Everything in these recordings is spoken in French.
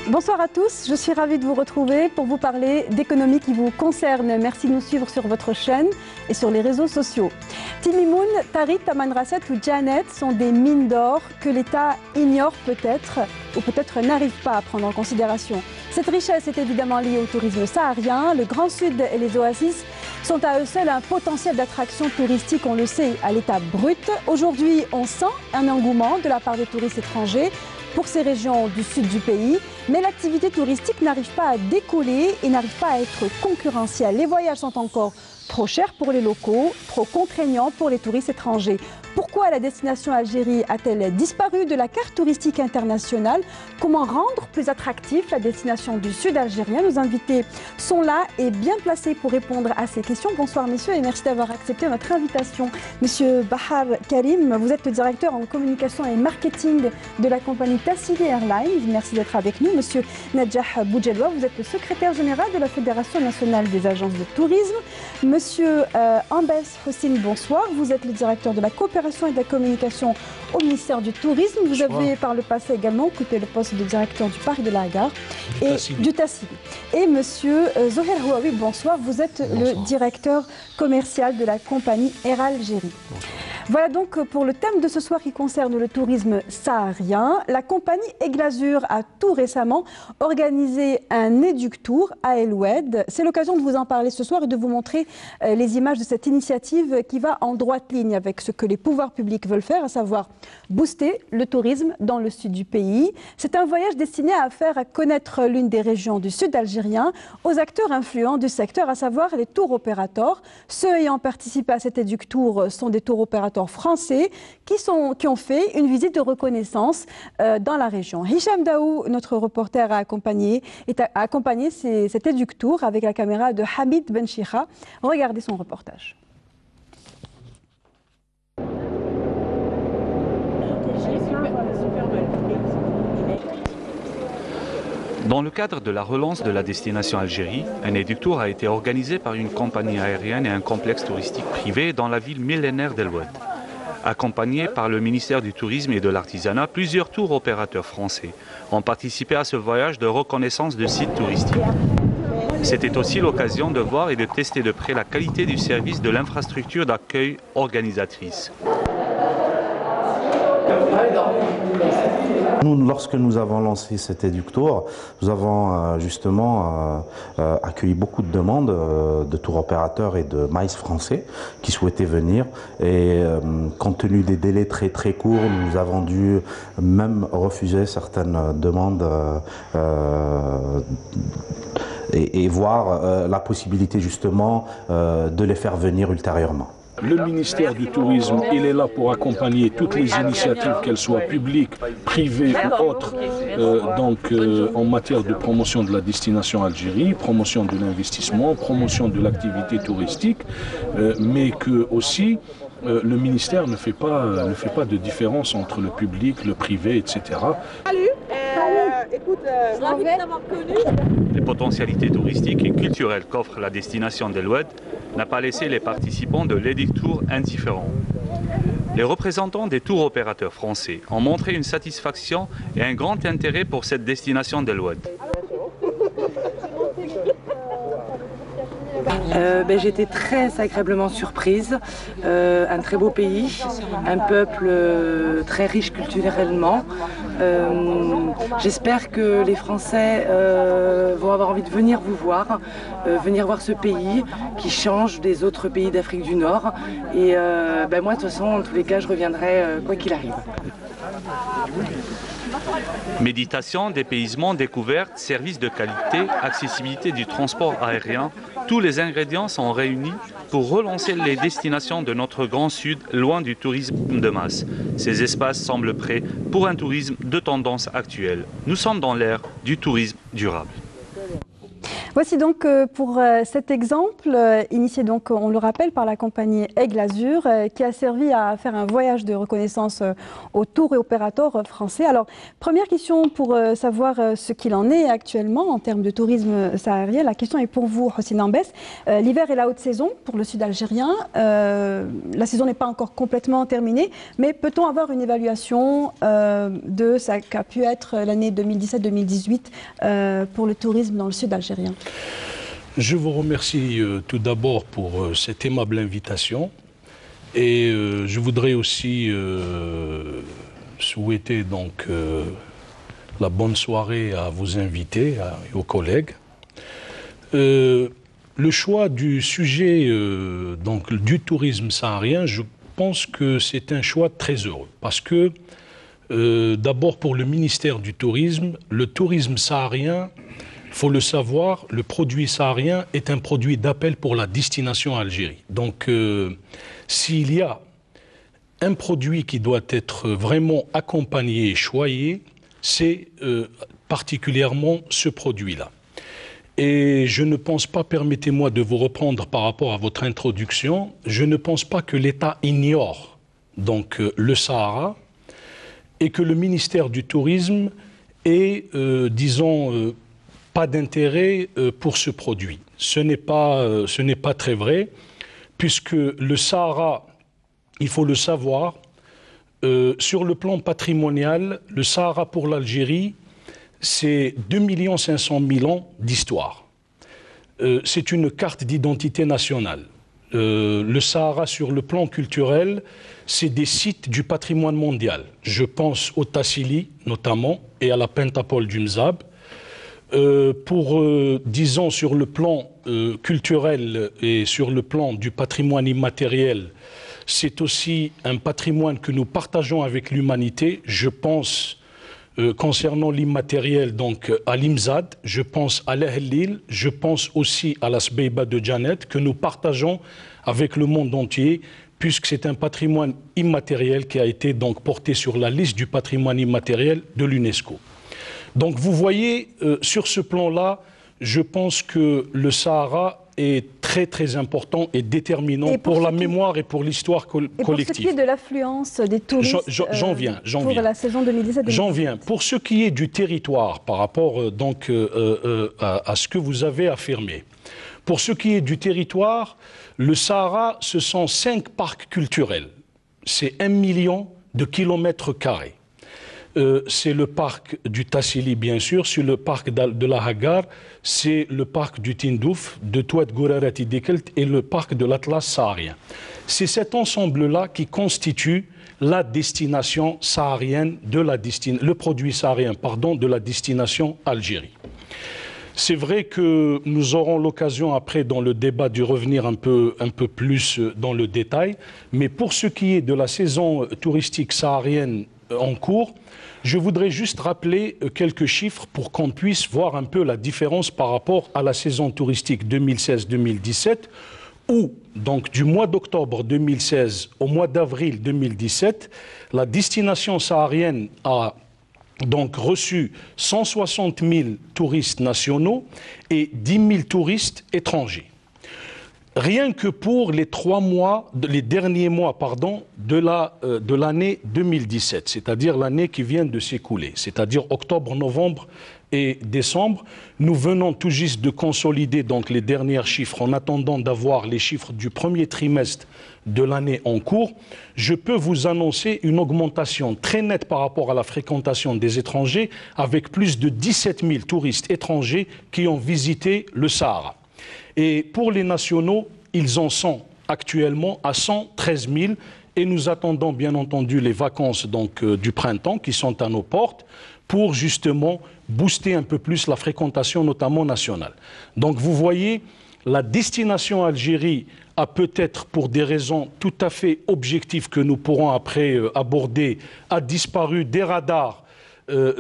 Bonsoir à tous, je suis ravie de vous retrouver pour vous parler d'économie qui vous concerne. Merci de nous suivre sur votre chaîne et sur les réseaux sociaux. Timimoun, Tariq, Tamanrasset ou Janet sont des mines d'or que l'État ignore peut-être ou peut-être n'arrive pas à prendre en considération. Cette richesse est évidemment liée au tourisme saharien. Le Grand Sud et les oasis sont à eux seuls un potentiel d'attraction touristique, on le sait, à l'état brut. Aujourd'hui, on sent un engouement de la part des touristes étrangers pour ces régions du sud du pays. Mais l'activité touristique n'arrive pas à décoller et n'arrive pas à être concurrentielle. Les voyages sont encore trop chers pour les locaux, trop contraignants pour les touristes étrangers. Pourquoi la destination Algérie a-t-elle disparu de la carte touristique internationale? Comment rendre plus attractive la destination du sud algérien? Nos invités sont là et bien placés pour répondre à ces questions. Bonsoir messieurs et merci d'avoir accepté notre invitation. Monsieur Bahar Karim, vous êtes le directeur en communication et marketing de la compagnie Tassili Airlines. Merci d'être avec nous. Monsieur Nadjah Boujelwa, vous êtes le secrétaire général de la Fédération nationale des agences de tourisme. Monsieur Ambès Hosseini, bonsoir. Vous êtes le directeur de la coopération et de la communication au ministère du Tourisme. Vous avez par le passé également occupé le poste de directeur du parc de la Gare et du Tassili. Et monsieur Zoher Houaoui, bonsoir. Vous êtes le directeur commercial de la compagnie Air Algérie. Voilà donc pour le thème de ce soir qui concerne le tourisme saharien. La compagnie Aiglazur a tout récemment organisé un Éduc-Tour à El Oued. C'est l'occasion de vous en parler ce soir et de vous montrer les images de cette initiative qui va en droite ligne avec ce que les pouvoirs publics veulent faire, à savoir booster le tourisme dans le sud du pays. C'est un voyage destiné à faire connaître l'une des régions du sud algérien aux acteurs influents du secteur, à savoir les tours opérateurs. Ceux ayant participé à cet Éduc-Tour sont des tours opérateurs français qui ont fait une visite de reconnaissance dans la région. Hicham Daou, notre reporter, a accompagné cet Éduc-Tour avec la caméra de Hamid Benchicha. Regardez son reportage. Dans le cadre de la relance de la destination Algérie, un Éduc-Tour a été organisé par une compagnie aérienne et un complexe touristique privé dans la ville millénaire d'El Oued. Accompagnés par le ministère du Tourisme et de l'Artisanat, plusieurs tours opérateurs français ont participé à ce voyage de reconnaissance de sites touristiques. C'était aussi l'occasion de voir et de tester de près la qualité du service de l'infrastructure d'accueil organisatrice. Lorsque nous avons lancé cet Éduc-Tour, nous avons justement accueilli beaucoup de demandes de tours opérateurs et de maïs français qui souhaitaient venir. Et compte tenu des délais très très courts, nous avons dû même refuser certaines demandes et voir la possibilité justement de les faire venir ultérieurement. Le ministère du Tourisme, il est là pour accompagner toutes les initiatives, qu'elles soient publiques, privées ou autres, en matière de promotion de la destination Algérie, promotion de l'investissement, promotion de l'activité touristique, mais que aussi le ministère ne fait pas de différence entre le public, le privé, etc. Salut, écoute, je suis ravie de t'avoir connu. Les potentialités touristiques et culturelles qu'offre la destination d'El Oued n'a pas laissé les participants de l'Éduc-Tour indifférents. Les représentants des tours opérateurs français ont montré une satisfaction et un grand intérêt pour cette destination d'El Oued. J'étais très agréablement surprise. Un très beau pays, un peuple très riche culturellement. J'espère que les Français vont avoir envie de venir vous voir, venir voir ce pays qui change des autres pays d'Afrique du Nord. Et moi, de toute façon, en tous les cas, je reviendrai quoi qu'il arrive. Méditation, dépaysement, découverte, services de qualité, accessibilité du transport aérien, tous les ingrédients sont réunis pour relancer les destinations de notre Grand Sud loin du tourisme de masse. Ces espaces semblent prêts pour un tourisme de tendance actuelle. Nous sommes dans l'ère du tourisme durable. Voici donc pour cet exemple, initié donc, on le rappelle, par la compagnie Aigle Azur, qui a servi à faire un voyage de reconnaissance aux tours et opérateurs français. Alors, première question pour savoir ce qu'il en est actuellement en termes de tourisme saharien. La question est pour vous, Hossein Ambès. L'hiver est la haute saison pour le sud algérien. La saison n'est pas encore complètement terminée, mais peut-on avoir une évaluation de ce qu'a pu être l'année 2017-2018 pour le tourisme dans le sud algérien? Je vous remercie tout d'abord pour cette aimable invitation et je voudrais aussi souhaiter donc la bonne soirée à vos invités et aux collègues. Le choix du sujet donc du tourisme saharien, je pense que c'est un choix très heureux parce que d'abord pour le ministère du tourisme, le tourisme saharien, il faut le savoir, le produit saharien est un produit d'appel pour la destination Algérie. Donc, s'il y a un produit qui doit être vraiment accompagné et choyé, c'est particulièrement ce produit-là. Et je ne pense pas, permettez-moi de vous reprendre par rapport à votre introduction, je ne pense pas que l'État ignore donc, le Sahara et que le ministère du Tourisme ait, disons, pas d'intérêt pour ce produit. Ce n'est pas très vrai, puisque le Sahara, il faut le savoir, sur le plan patrimonial, le Sahara pour l'Algérie, c'est 2 500 000 ans d'histoire. C'est une carte d'identité nationale. Le Sahara sur le plan culturel, c'est des sites du patrimoine mondial. Je pense au Tassili notamment et à la Pentapole du Mzab. Disons, sur le plan culturel et sur le plan du patrimoine immatériel, c'est aussi un patrimoine que nous partageons avec l'humanité. Je pense, concernant l'immatériel, donc à l'Imzad, je pense à l'Ahlil, je pense aussi à la Sbeiba de Janet, que nous partageons avec le monde entier, puisque c'est un patrimoine immatériel qui a été donc porté sur la liste du patrimoine immatériel de l'UNESCO. Donc vous voyez, sur ce plan-là, je pense que le Sahara est très très important et déterminant pour la mémoire et pour l'histoire collective. Et pour ce qui est de l'affluence des touristes pour la saison 2017-2018. J'en viens. Pour ce qui est du territoire, par rapport donc à ce que vous avez affirmé, pour ce qui est du territoire, le Sahara, ce sont 5 parcs culturels. C'est 1 million de kilomètres carrés. C'est le parc du Tassili, bien sûr, c'est le parc de la Hagar, c'est le parc du Tindouf, de Touat Gourarati Dekelt et le parc de l'Atlas saharien. C'est cet ensemble-là qui constitue la destination saharienne, le produit saharien, pardon, de la destination Algérie. C'est vrai que nous aurons l'occasion après dans le débat de revenir un peu plus dans le détail, mais pour ce qui est de la saison touristique saharienne en cours, je voudrais juste rappeler quelques chiffres pour qu'on puisse voir un peu la différence par rapport à la saison touristique 2016-2017 où, donc du mois d'octobre 2016 au mois d'avril 2017, la destination saharienne a donc reçu 160 000 touristes nationaux et 10 000 touristes étrangers. Rien que pour les derniers mois de l'année 2017, c'est-à-dire l'année qui vient de s'écouler, c'est-à-dire octobre, novembre et décembre, nous venons tout juste de consolider donc les derniers chiffres en attendant d'avoir les chiffres du premier trimestre de l'année en cours. Je peux vous annoncer une augmentation très nette par rapport à la fréquentation des étrangers avec plus de 17 000 touristes étrangers qui ont visité le Sahara. Et pour les nationaux, ils en sont actuellement à 113 000 et nous attendons bien entendu les vacances donc, du printemps qui sont à nos portes pour justement booster un peu plus la fréquentation notamment nationale. Donc vous voyez, la destination Algérie a peut-être pour des raisons tout à fait objectives que nous pourrons après aborder, a disparu des radars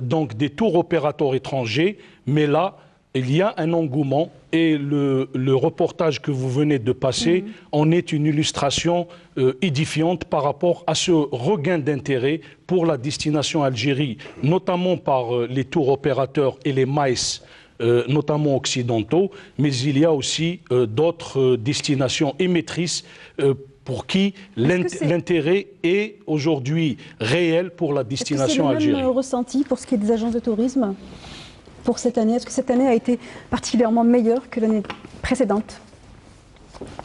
donc des tours opérateurs étrangers, mais là, il y a un engouement et le reportage que vous venez de passer en est une illustration édifiante par rapport à ce regain d'intérêt pour la destination Algérie, notamment par les tours opérateurs et les MICE notamment occidentaux, mais il y a aussi d'autres destinations émettrices pour qui l'intérêt est aujourd'hui réel pour la destination algérienne. Est-ce que c'est le même ressenti pour ce qui est des agences de tourisme pour cette année? Est-ce que cette année a été particulièrement meilleure que l'année précédente?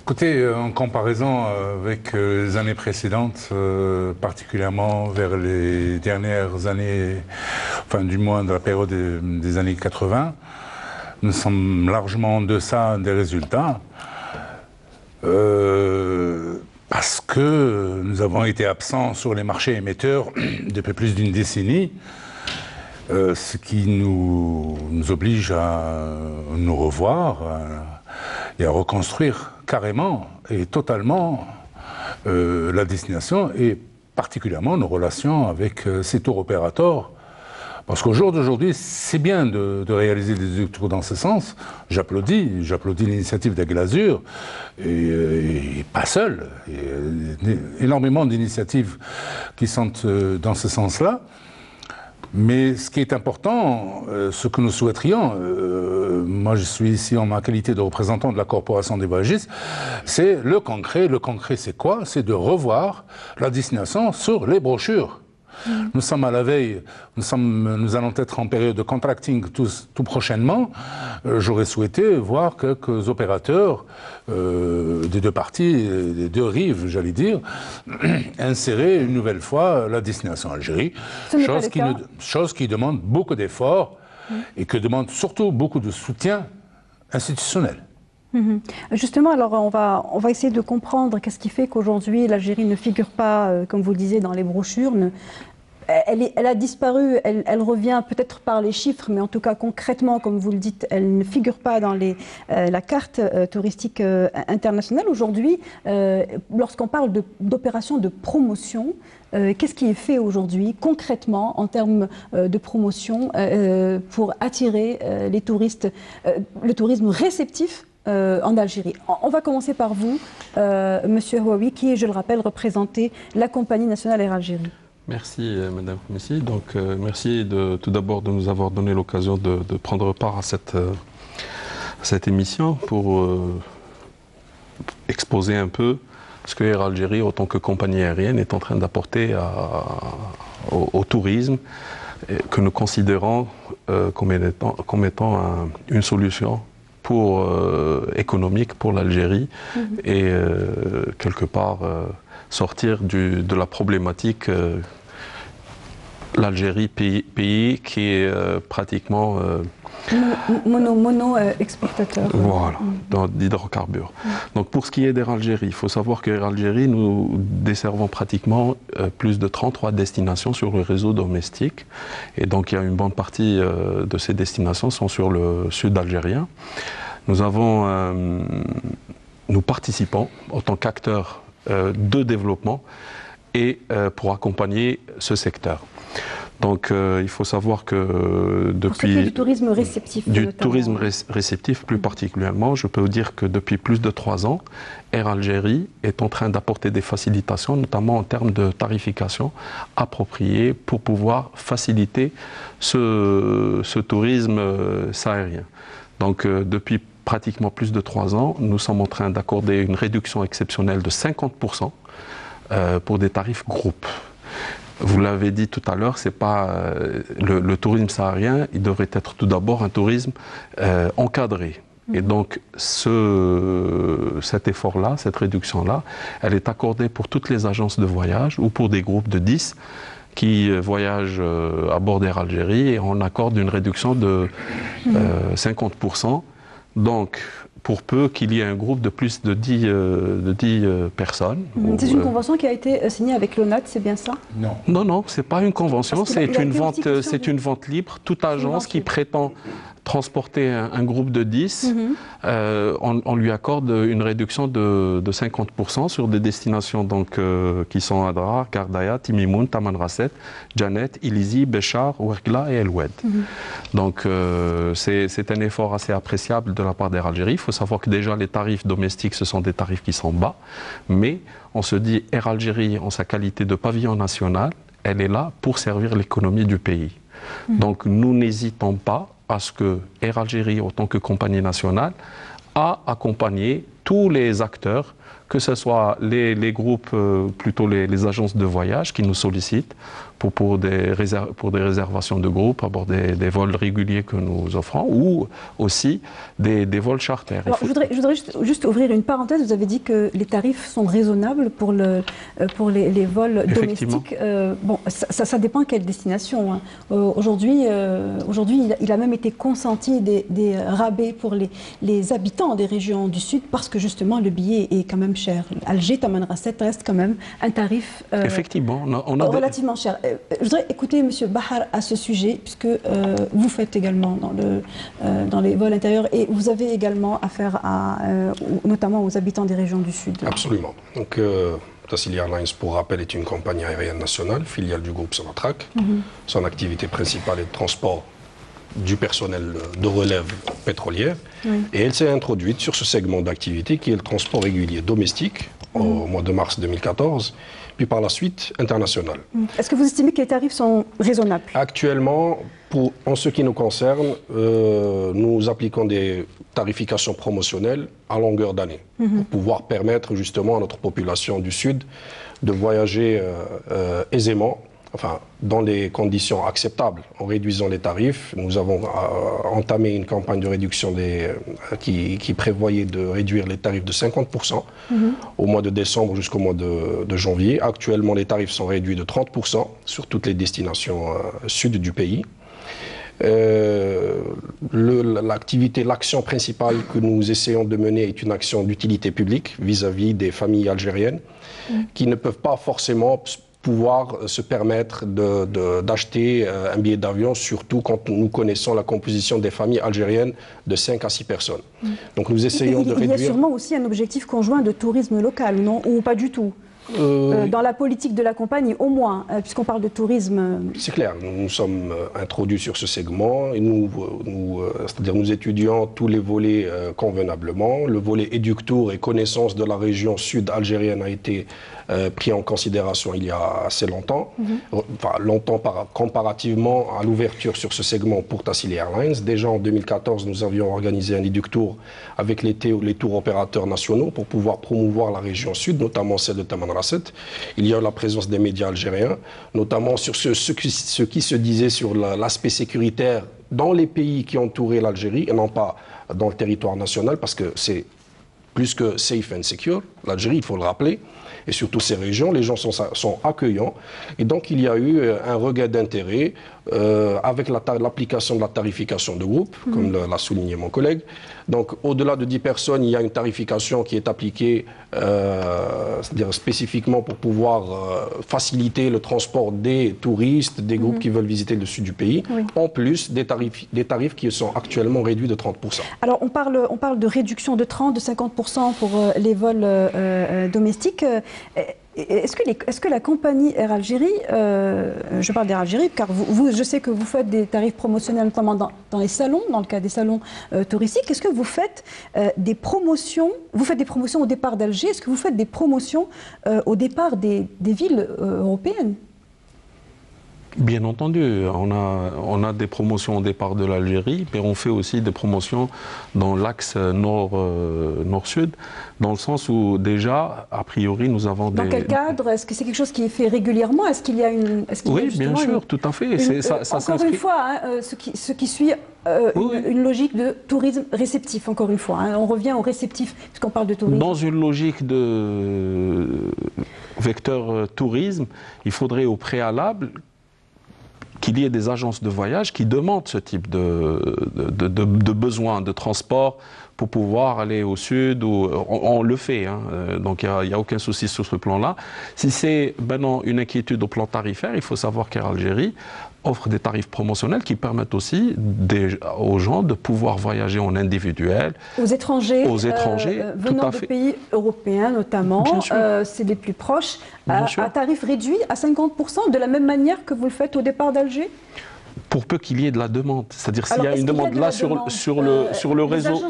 Écoutez, en comparaison avec les années précédentes, particulièrement vers les dernières années, enfin du moins de la période des années 80, nous sommes largement en deçà des résultats. Parce que nous avons été absents sur les marchés émetteurs depuis plus d'une décennie, ce qui nous oblige à nous revoir et à reconstruire carrément et totalement la destination et particulièrement nos relations avec ces tours opérateurs. Parce qu'au jour d'aujourd'hui, c'est bien de réaliser des tours dans ce sens. J'applaudis l'initiative d'Aigle Azur, et pas seul. Il y a énormément d'initiatives qui sont dans ce sens-là. Mais ce qui est important, ce que nous souhaiterions, moi je suis ici en ma qualité de représentant de la Corporation des voyagistes, c'est le concret. Le concret, c'est quoi? C'est de revoir la destination sur les brochures. Nous sommes à la veille, nous allons être en période de contracting tout prochainement. J'aurais souhaité voir quelques opérateurs des deux parties, des deux rives, j'allais dire, insérer une nouvelle fois la destination Algérie, chose qui demande beaucoup d'efforts et qui demande surtout beaucoup de soutien institutionnel. Justement, alors on va essayer de comprendre qu'est-ce qui fait qu'aujourd'hui l'Algérie ne figure pas, comme vous le disiez, dans les brochures. Elle a disparu, elle revient peut-être par les chiffres, mais en tout cas concrètement, comme vous le dites, elle ne figure pas dans la carte touristique internationale. Aujourd'hui, lorsqu'on parle d'opérations de promotion, qu'est-ce qui est fait aujourd'hui concrètement en termes de promotion pour attirer les touristes, le tourisme réceptif en Algérie? On va commencer par vous, Monsieur Houaoui, qui, je le rappelle, représentait la Compagnie nationale Air Algérie. Merci Madame Messi. Donc merci tout d'abord de nous avoir donné l'occasion de prendre part à cette émission pour exposer un peu ce que Air Algérie, en tant que compagnie aérienne, est en train d'apporter au tourisme, que nous considérons comme étant une solution économique pour l'Algérie et quelque part sortir de la problématique l'Algérie, pays qui est pratiquement exportateur. Voilà, d'hydrocarbures. Donc pour ce qui est d'Air Algérie, il faut savoir qu'Air Algérie, nous desservons pratiquement plus de 33 destinations sur le réseau domestique. Et donc il y a une bonne partie de ces destinations sont sur le sud algérien. Nous participons en tant qu'acteurs de développement et pour accompagner ce secteur. Donc il faut savoir que depuis... Du tourisme réceptif. Du tourisme réceptif plus particulièrement, je peux vous dire que depuis plus de 3 ans, Air Algérie est en train d'apporter des facilitations, notamment en termes de tarification appropriée pour pouvoir faciliter ce tourisme sahérien. Donc depuis pratiquement plus de 3 ans, nous sommes en train d'accorder une réduction exceptionnelle de 50% pour des tarifs groupes. Vous l'avez dit tout à l'heure, c'est pas le tourisme saharien, il devrait être tout d'abord un tourisme encadré. Et donc cet effort-là, cette réduction-là, elle est accordée pour toutes les agences de voyage ou pour des groupes de 10 qui voyagent à bord d'Air Algérie, et on accorde une réduction de 50%. Donc, pour peu qu'il y ait un groupe de plus de 10 personnes. C'est une convention qui a été signée avec l'ONAT, c'est bien ça? Non. Non, non, ce n'est pas une convention, c'est une vente libre. Toute agence qui prétend transporter un groupe de 10, on lui accorde une réduction de 50% sur des destinations donc, qui sont Adrar, Gardaya, Timimoun, Tamanrasset, Janet, Ilizi, Béchar, Ouergla et El Oued. Donc c'est un effort assez appréciable de la part d'Air Algérie. Il faut savoir que déjà les tarifs domestiques, ce sont des tarifs qui sont bas, mais on se dit Air Algérie, en sa qualité de pavillon national, elle est là pour servir l'économie du pays. Donc nous n'hésitons pas à ce que Air Algérie, en tant que compagnie nationale, a accompagné tous les acteurs, que ce soit les groupes, plutôt les agences de voyage qui nous sollicitent pour des réservations de groupe, pour des vols réguliers que nous offrons, ou aussi des vols charters. Alors, je voudrais juste ouvrir une parenthèse. Vous avez dit que les tarifs sont raisonnables pour les vols domestiques. Bon, ça dépend quelle destination. Hein. Aujourd'hui, il a même été consenti des rabais pour les habitants des régions du Sud parce que justement le billet est quand même cher. Alger, Tamanrasset reste quand même un tarif effectivement, on a relativement cher. Je voudrais écouter M. Bahar à ce sujet, puisque vous faites également dans les vols intérieurs et vous avez également affaire notamment aux habitants des régions du Sud. Absolument. Donc, Tassili Airlines, pour rappel, est une compagnie aérienne nationale, filiale du groupe Sonatrach. Son activité principale est le transport du personnel de relève pétrolière. Et elle s'est introduite sur ce segment d'activité qui est le transport régulier domestique au mois de mars 2014, puis par la suite international. Est-ce que vous estimez que les tarifs sont raisonnables? Actuellement, en ce qui nous concerne, nous appliquons des tarifications promotionnelles à longueur d'année pour pouvoir permettre justement à notre population du Sud de voyager aisément, enfin, dans des conditions acceptables, en réduisant les tarifs. Nous avons entamé une campagne de réduction qui prévoyait de réduire les tarifs de 50% au mois de décembre jusqu'au mois de janvier. Actuellement, les tarifs sont réduits de 30% sur toutes les destinations sud du pays. L'action principale que nous essayons de mener est une action d'utilité publique vis-à-vis des familles algériennes qui ne peuvent pas forcément pouvoir se permettre d'acheter un billet d'avion, surtout quand nous connaissons la composition des familles algériennes de 5 à 6 personnes. Donc nous essayons de réduire... Il y a sûrement aussi un objectif conjoint de tourisme local, non? Ou pas du tout? Dans la politique de la compagnie, au moins, puisqu'on parle de tourisme. C'est clair, nous sommes introduits sur ce segment et c'est-à-dire nous étudions tous les volets convenablement. Le volet éductour et connaissance de la région sud algérienne a été pris en considération il y a assez longtemps, enfin longtemps comparativement à l'ouverture sur ce segment pour Tassili Airlines. Déjà en 2014, nous avions organisé un éductour avec les tours opérateurs nationaux pour pouvoir promouvoir la région sud, notamment celle de Tamanrasset. Il y a eu la présence des médias algériens, notamment sur ce qui se disait sur l'aspect sécuritaire dans les pays qui entouraient l'Algérie et non pas dans le territoire national, parce que c'est plus que safe and secure. L'Algérie, il faut le rappeler, et surtout ces régions, les gens sont accueillants. Et donc il y a eu un regain d'intérêt avec l'application de la tarification de groupe, comme l'a souligné mon collègue. Donc au-delà de 10 personnes, il y a une tarification qui est appliquée c'est-à-dire spécifiquement pour pouvoir faciliter le transport des touristes, des groupes qui veulent visiter le sud du pays, en plus des tarifs qui sont actuellement réduits de 30%. Alors on parle de réduction de 30, de 50% pour les vols domestiques. Est-ce que la compagnie Air Algérie, je parle d'Air Algérie, car je sais que vous faites des tarifs promotionnels notamment dans les salons, dans le cas des salons touristiques. Est-ce que vous faites des promotions? Vous faites des promotions au départ d'Alger. Est-ce que vous faites des promotions au départ des villes européennes? Bien entendu, on a des promotions au départ de l'Algérie, mais on fait aussi des promotions dans l'axe nord-sud, dans le sens où déjà, a priori, nous avons des... Dans quel cadre? Est-ce que c'est quelque chose qui est fait régulièrement? Est-ce qu'il y a une... Oui, bien sûr, tout à fait. Encore une fois, hein, ce qui suit une logique de tourisme réceptif, encore une fois. Hein. On revient au réceptif, puisqu'on parle de tourisme. Dans une logique de vecteur tourisme, il faudrait au préalable qu'il y ait des agences de voyage qui demandent ce type de besoin de transport pour pouvoir aller au sud. On le fait, hein. Donc il n'y a aucun souci sur ce plan-là. Si c'est maintenant une inquiétude au plan tarifaire, il faut savoir qu'Air Algérie offre des tarifs promotionnels qui permettent aussi aux gens de pouvoir voyager en individuel. Aux étrangers tout venant à de fait. Pays européens notamment, c'est les plus proches, à tarif réduit à 50%, de la même manière que vous le faites au départ d'Alger? Pour peu qu'il y ait de la demande, c'est-à-dire s'il y a une demande là sur le réseau.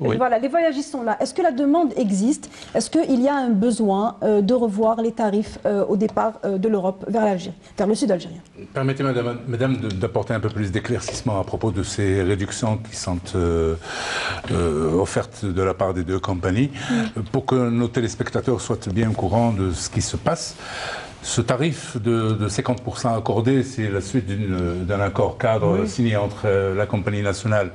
Voilà, les voyagistes sont là. Est-ce que la demande existe? Est-ce qu'il y a un besoin de revoir les tarifs au départ de l'Europe vers l'Algérie, vers le sud algérien? Permettez-moi, madame, d'apporter un peu plus d'éclaircissement à propos de ces réductions qui sont offertes de la part des deux compagnies, pour que nos téléspectateurs soient bien au courant de ce qui se passe. Ce tarif de 50% accordé, c'est la suite d'un accord cadre signé entre la compagnie nationale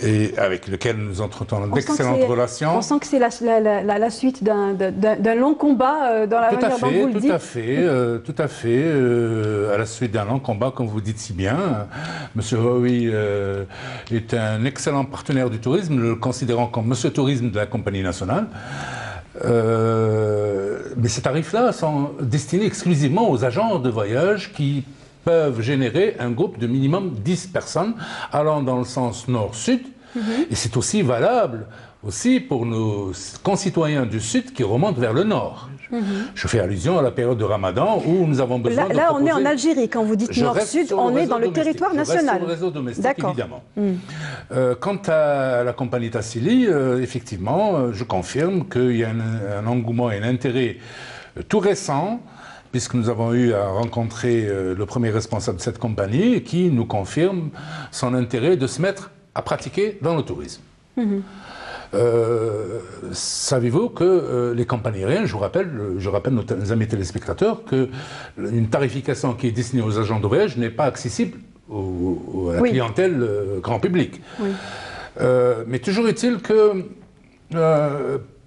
et avec lequel nous entretenons d'excellentes relations. On sent que c'est la suite d'un long combat dans la manière dont vous le dites. Tout à fait. À la suite d'un long combat, comme vous dites si bien. Monsieur Howie est un excellent partenaire du tourisme, le considérant comme Monsieur Tourisme de la compagnie nationale. Mais ces tarifs-là sont destinés exclusivement aux agents de voyage qui peuvent générer un groupe de minimum 10 personnes allant dans le sens nord-sud. Et c'est aussi valable aussi pour nos concitoyens du sud qui remontent vers le nord. Je fais allusion à la période de Ramadan où nous avons besoin de proposer... on est en Algérie. Quand vous dites nord-sud, on est dans le territoire national. Je reste sur le réseau domestique, évidemment. Quant à la compagnie Tassili, effectivement, je confirme qu'il y a un engouement et un intérêt tout récent, puisque nous avons eu à rencontrer le premier responsable de cette compagnie qui nous confirme son intérêt de se mettre à pratiquer dans le tourisme. Savez-vous que les compagnies aériennes, je rappelle nos amis téléspectateurs, qu'une tarification qui est destinée aux agents de voyage n'est pas accessible à la clientèle grand public. Mais toujours est-il que,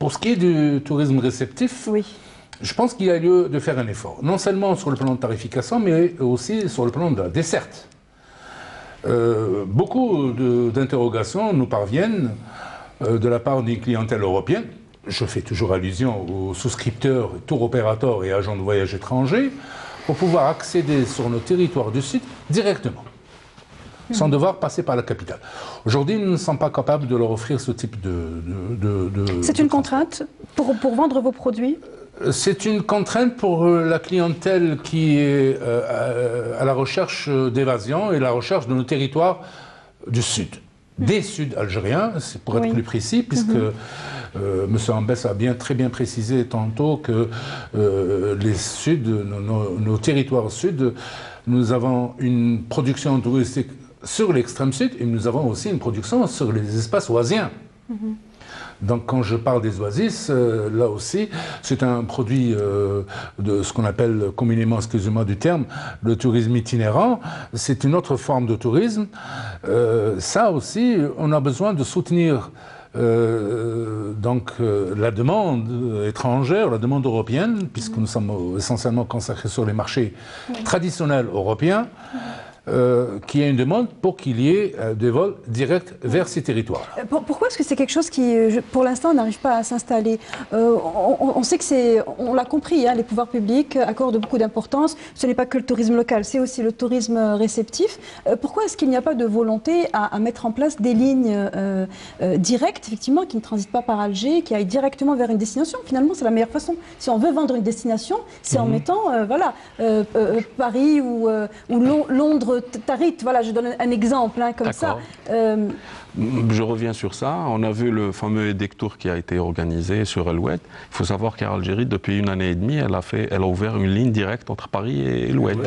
pour ce qui est du tourisme réceptif, je pense qu'il y a lieu de faire un effort, non seulement sur le plan de tarification, mais aussi sur le plan de la desserte. Beaucoup d'interrogations nous parviennent de la part d'une clientèle européenne. Je fais toujours allusion aux souscripteurs, tour opérateurs et agents de voyage étrangers, pour pouvoir accéder sur nos territoires du Sud directement, sans devoir passer par la capitale. Aujourd'hui, nous ne sommes pas capables de leur offrir ce type de C'est une contrainte pour vendre vos produits? C'est une contrainte pour la clientèle qui est à la recherche d'évasion et la recherche de nos territoires du Sud. Des Sud algériens, c'est pour être plus précis, puisque M. Ambès a très bien précisé tantôt que les Sud, nos territoires Sud, nous avons une production touristique sur l'extrême Sud et nous avons aussi une production sur les espaces oisiens. Donc quand je parle des oasis, là aussi, c'est un produit de ce qu'on appelle communément, excusez-moi du terme, le tourisme itinérant. C'est une autre forme de tourisme. Ça aussi, on a besoin de soutenir la demande étrangère, la demande européenne, puisque nous sommes essentiellement consacrés sur les marchés traditionnels européens. Qui a une demande pour qu'il y ait des vols directs vers ces territoires. Pourquoi est-ce que c'est quelque chose qui, pour l'instant, n'arrive pas à s'installer? On sait que c'est, on l'a compris, les pouvoirs publics accordent beaucoup d'importance. Ce n'est pas que le tourisme local, c'est aussi le tourisme réceptif. Pourquoi est-ce qu'il n'y a pas de volonté à mettre en place des lignes directes, effectivement, qui ne transitent pas par Alger, qui aillent directement vers une destination? Finalement, c'est la meilleure façon. Si on veut vendre une destination, c'est en mettant, Paris ou Londres, Tarit, voilà, je donne un exemple comme ça. Je reviens sur ça. On a vu le fameux EDECTOUR qui a été organisé sur Eloued. Il faut savoir qu'en Algérie, depuis 1 année et demie, elle a ouvert une ligne directe entre Paris et Eloued.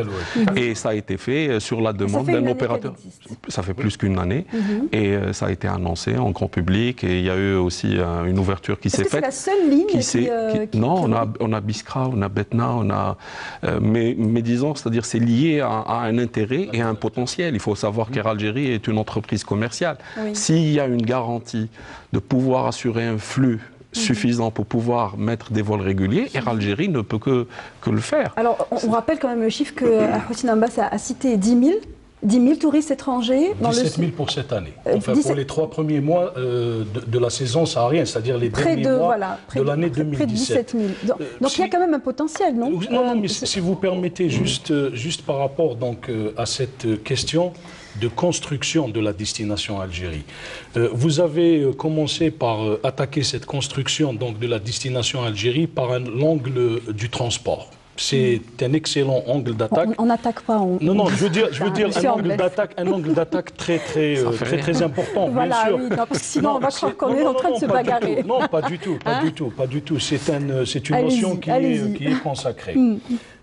Et ça a été fait sur la demande d'un opérateur. Ça fait plus qu'une année. Et ça a été annoncé en grand public. Et il y a eu aussi une ouverture qui s'est faite. C'est la seule ligne Non, on a Biskra, on a Betna, on a... mais disons, c'est-à-dire c'est lié à un intérêt et à un potentiel. Il faut savoir qu'Air Algérie est une entreprise commerciale. S'il y a une garantie de pouvoir assurer un flux suffisant pour pouvoir mettre des vols réguliers, Air Algérie ne peut que le faire. Alors, on rappelle quand même le chiffre que Hossein Ambas a cité, 10 000 touristes étrangers. 17 000 pour cette année. Enfin, pour les 3 premiers mois de la saison, ça n'a rien, c'est-à-dire les derniers mois de l'année 2017. Près de 17 000. Donc il y a quand même un potentiel, non? Non, mais si vous permettez, juste par rapport à cette question de construction de la destination Algérie. Vous avez commencé par attaquer cette construction de la destination Algérie par l'angle du transport. C'est un excellent angle d'attaque. On n'attaque pas. Non, je veux dire un angle d'attaque très important, voilà, bien sûr. Oui, non, parce que sinon on va croire qu'on est en train de se bagarrer. Non, pas du tout. C'est une notion qui est consacrée.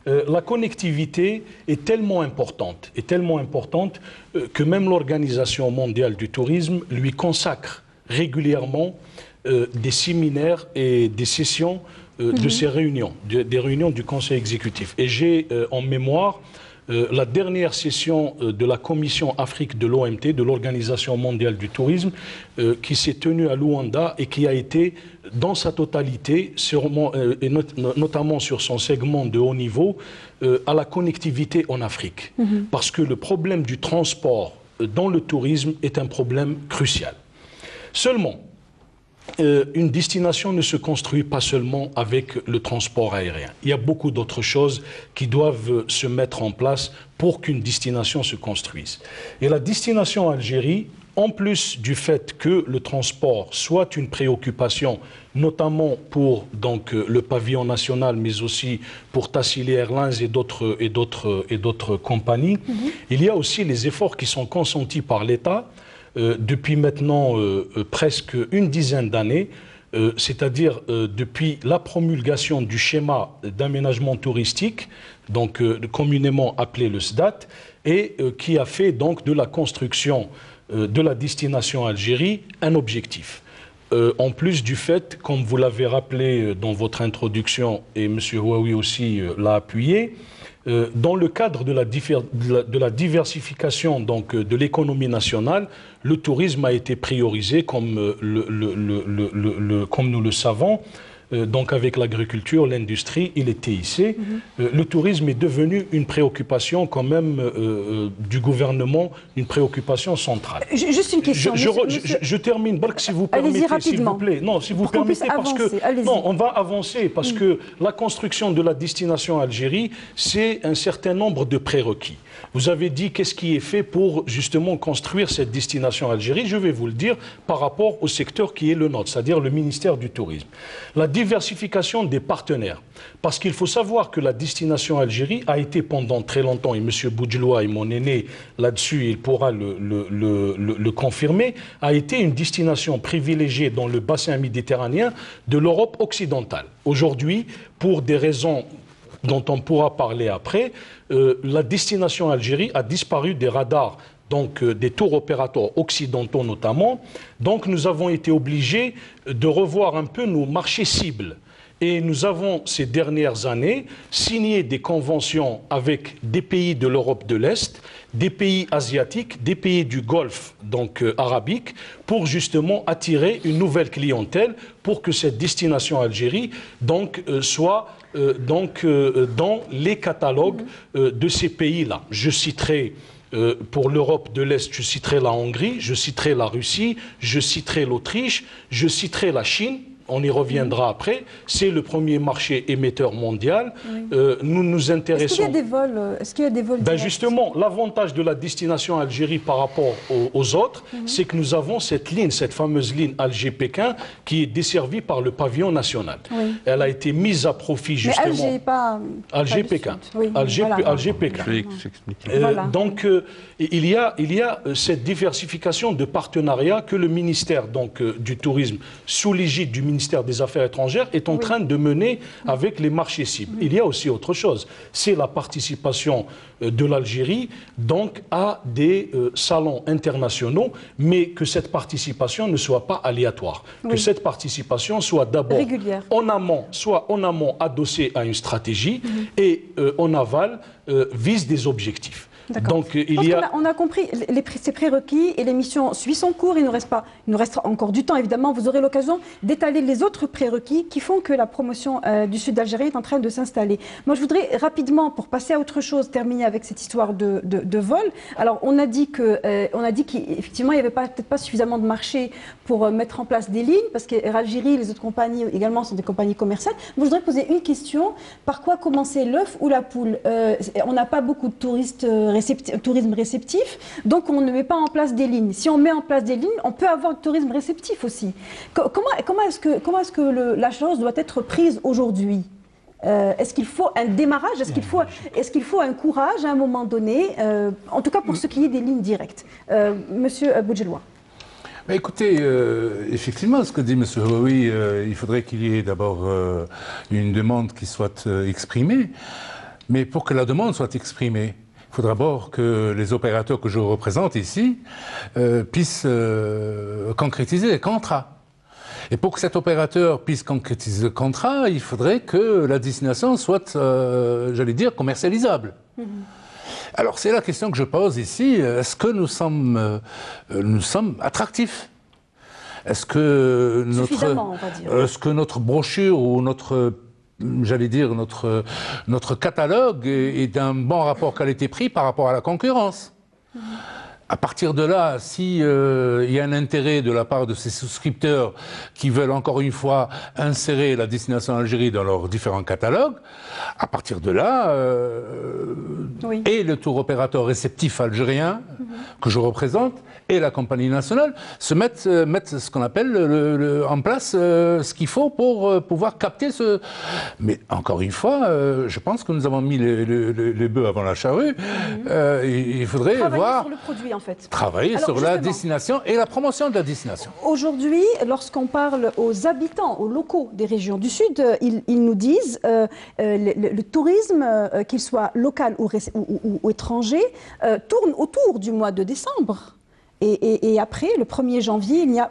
La connectivité est tellement importante que même l'Organisation mondiale du tourisme lui consacre régulièrement des séminaires et des sessions de ces réunions, des réunions du Conseil exécutif. Et j'ai en mémoire la dernière session de la Commission Afrique de l'OMT, de l'Organisation mondiale du tourisme, qui s'est tenue à Luanda et qui a été dans sa totalité, et notamment sur son segment de haut niveau, à la connectivité en Afrique. Parce que le problème du transport dans le tourisme est un problème crucial. Seulement, une destination ne se construit pas seulement avec le transport aérien. Il y a beaucoup d'autres choses qui doivent se mettre en place pour qu'une destination se construise. Et la destination Algérie, en plus du fait que le transport soit une préoccupation, notamment pour le pavillon national, mais aussi pour Tassili Airlines et d'autres compagnies, il y a aussi les efforts qui sont consentis par l'État depuis maintenant presque une dizaine d'années, c'est-à-dire depuis la promulgation du schéma d'aménagement touristique, donc communément appelé le SDAT, et qui a fait donc de la construction de la destination Algérie un objectif. En plus du fait, comme vous l'avez rappelé dans votre introduction, et M. Houaoui aussi l'a appuyé, dans le cadre de la diversification de l'économie nationale, le tourisme a été priorisé comme nous le savons. Donc avec l'agriculture, l'industrie et les TIC, le tourisme est devenu une préoccupation quand même du gouvernement, une préoccupation centrale. Juste une question. Je termine, si vous permettez, s'il vous plaît. Non, si vous permettez, parce que non, on va avancer parce que la construction de la destination Algérie, c'est un certain nombre de prérequis. Vous avez dit qu'est-ce qui est fait pour justement construire cette destination Algérie. Je vais vous le dire par rapport au secteur qui est le nôtre, c'est-à-dire le ministère du Tourisme. La diversification des partenaires. Parce qu'il faut savoir que la destination Algérie a été pendant très longtemps, et M. Boudjeloua est mon aîné là-dessus, il pourra le confirmer, a été une destination privilégiée dans le bassin méditerranéen de l'Europe occidentale. Aujourd'hui, pour des raisons dont on pourra parler après, la destination Algérie a disparu des radars, donc des tours opérateurs occidentaux notamment. Donc nous avons été obligés de revoir un peu nos marchés cibles. Et nous avons, ces dernières années, signé des conventions avec des pays de l'Europe de l'Est, des pays asiatiques, des pays du Golfe, donc arabique, pour justement attirer une nouvelle clientèle, pour que cette destination Algérie soit dans les catalogues de ces pays-là. Je citerai pour l'Europe de l'Est, je citerai la Hongrie, je citerai la Russie, je citerai l'Autriche, je citerai la Chine. On y reviendra après. C'est le premier marché émetteur mondial. Nous nous intéressons... Est-ce qu'il y a des vols directs? Justement, l'avantage de la destination Algérie par rapport aux autres, c'est que nous avons cette ligne, cette fameuse ligne Alger-Pékin, qui est desservie par le pavillon national. Elle a été mise à profit justement... Mais Alger, pas... Alger-Pékin. Alger-Pékin. Donc, il y a cette diversification de partenariats que le ministère du Tourisme, sous l'égide du ministère des Affaires étrangères, est en train de mener avec les marchés cibles. Il y a aussi autre chose, c'est la participation de l'Algérie à des salons internationaux, mais que cette participation ne soit pas aléatoire, que cette participation soit d'abord en amont adossée à une stratégie et en aval vise des objectifs. Donc, on a compris ces prérequis et l'émission suit son cours. Il nous reste encore du temps, évidemment. Vous aurez l'occasion d'étaler les autres prérequis qui font que la promotion du sud d'Algérie est en train de s'installer. Moi, je voudrais rapidement, pour passer à autre chose, terminer avec cette histoire de vol. Alors, on a dit qu'effectivement, il n'y avait peut-être pas suffisamment de marché pour mettre en place des lignes, parce qu'Air Algérie et les autres compagnies également sont des compagnies commerciales. Moi, je voudrais poser une question. Par quoi commencer, l'œuf ou la poule? On n'a pas beaucoup de touristes tourisme réceptif, donc on ne met pas en place des lignes. Si on met en place des lignes, on peut avoir du tourisme réceptif aussi. Comment est-ce que la chose doit être prise aujourd'hui? Est-ce qu'il faut un démarrage? Est-ce qu'il faut un courage à un moment donné, en tout cas pour ce qui est des lignes directes? Monsieur Boudjeloua. Écoutez, effectivement, ce que dit M. Houaoui, il faudrait qu'il y ait d'abord une demande qui soit exprimée. Mais pour que la demande soit exprimée, il faut d'abord que les opérateurs que je représente ici puissent concrétiser les contrats. Et pour que cet opérateur puisse concrétiser le contrat, il faudrait que la destination soit, j'allais dire, commercialisable. Alors c'est la question que je pose ici, est-ce que nous sommes attractifs? Est-ce que notre brochure ou notre, j'allais dire, notre catalogue est d'un bon rapport qualité-prix par rapport à la concurrence? À partir de là, si il y a un intérêt de la part de ces souscripteurs qui veulent encore une fois insérer la destination Algérie dans leurs différents catalogues, à partir de là, et le tour opérateur réceptif algérien que je représente et la compagnie nationale se mettent ce qu'on appelle en place ce qu'il faut pour pouvoir capter ce... Mais encore une fois, je pense que nous avons mis les bœufs avant la charrue. Il faudrait voir... sur le produit, en fait. Travailler sur la destination et la promotion de la destination. Aujourd'hui, lorsqu'on parle aux habitants, aux locaux des régions du Sud, ils nous disent le tourisme, qu'il soit local ou étranger, tourne autour du mois de décembre. Et après, le 1er janvier, il n'y a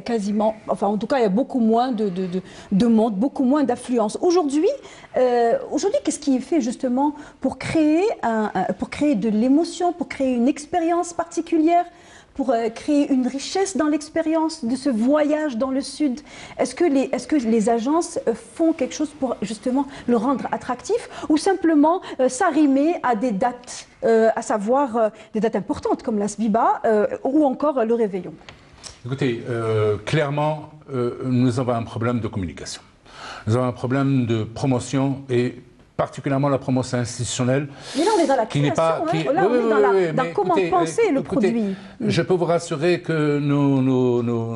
quasiment, enfin en tout cas, il y a beaucoup moins de monde, beaucoup moins d'affluence. Aujourd'hui, qu'est-ce qui est fait justement pour créer de l'émotion, pour créer une expérience particulière, pour créer une richesse dans l'expérience de ce voyage dans le Sud? Est-ce que les agences font quelque chose pour justement le rendre attractif, ou simplement s'arrimer à des dates, à savoir des dates importantes comme la Sbiba ou encore le Réveillon? Écoutez, clairement, nous avons un problème de communication. Nous avons un problème de promotion et particulièrement la promotion institutionnelle. Mais là, on est dans la création, on est dans comment penser le produit. Je peux vous rassurer que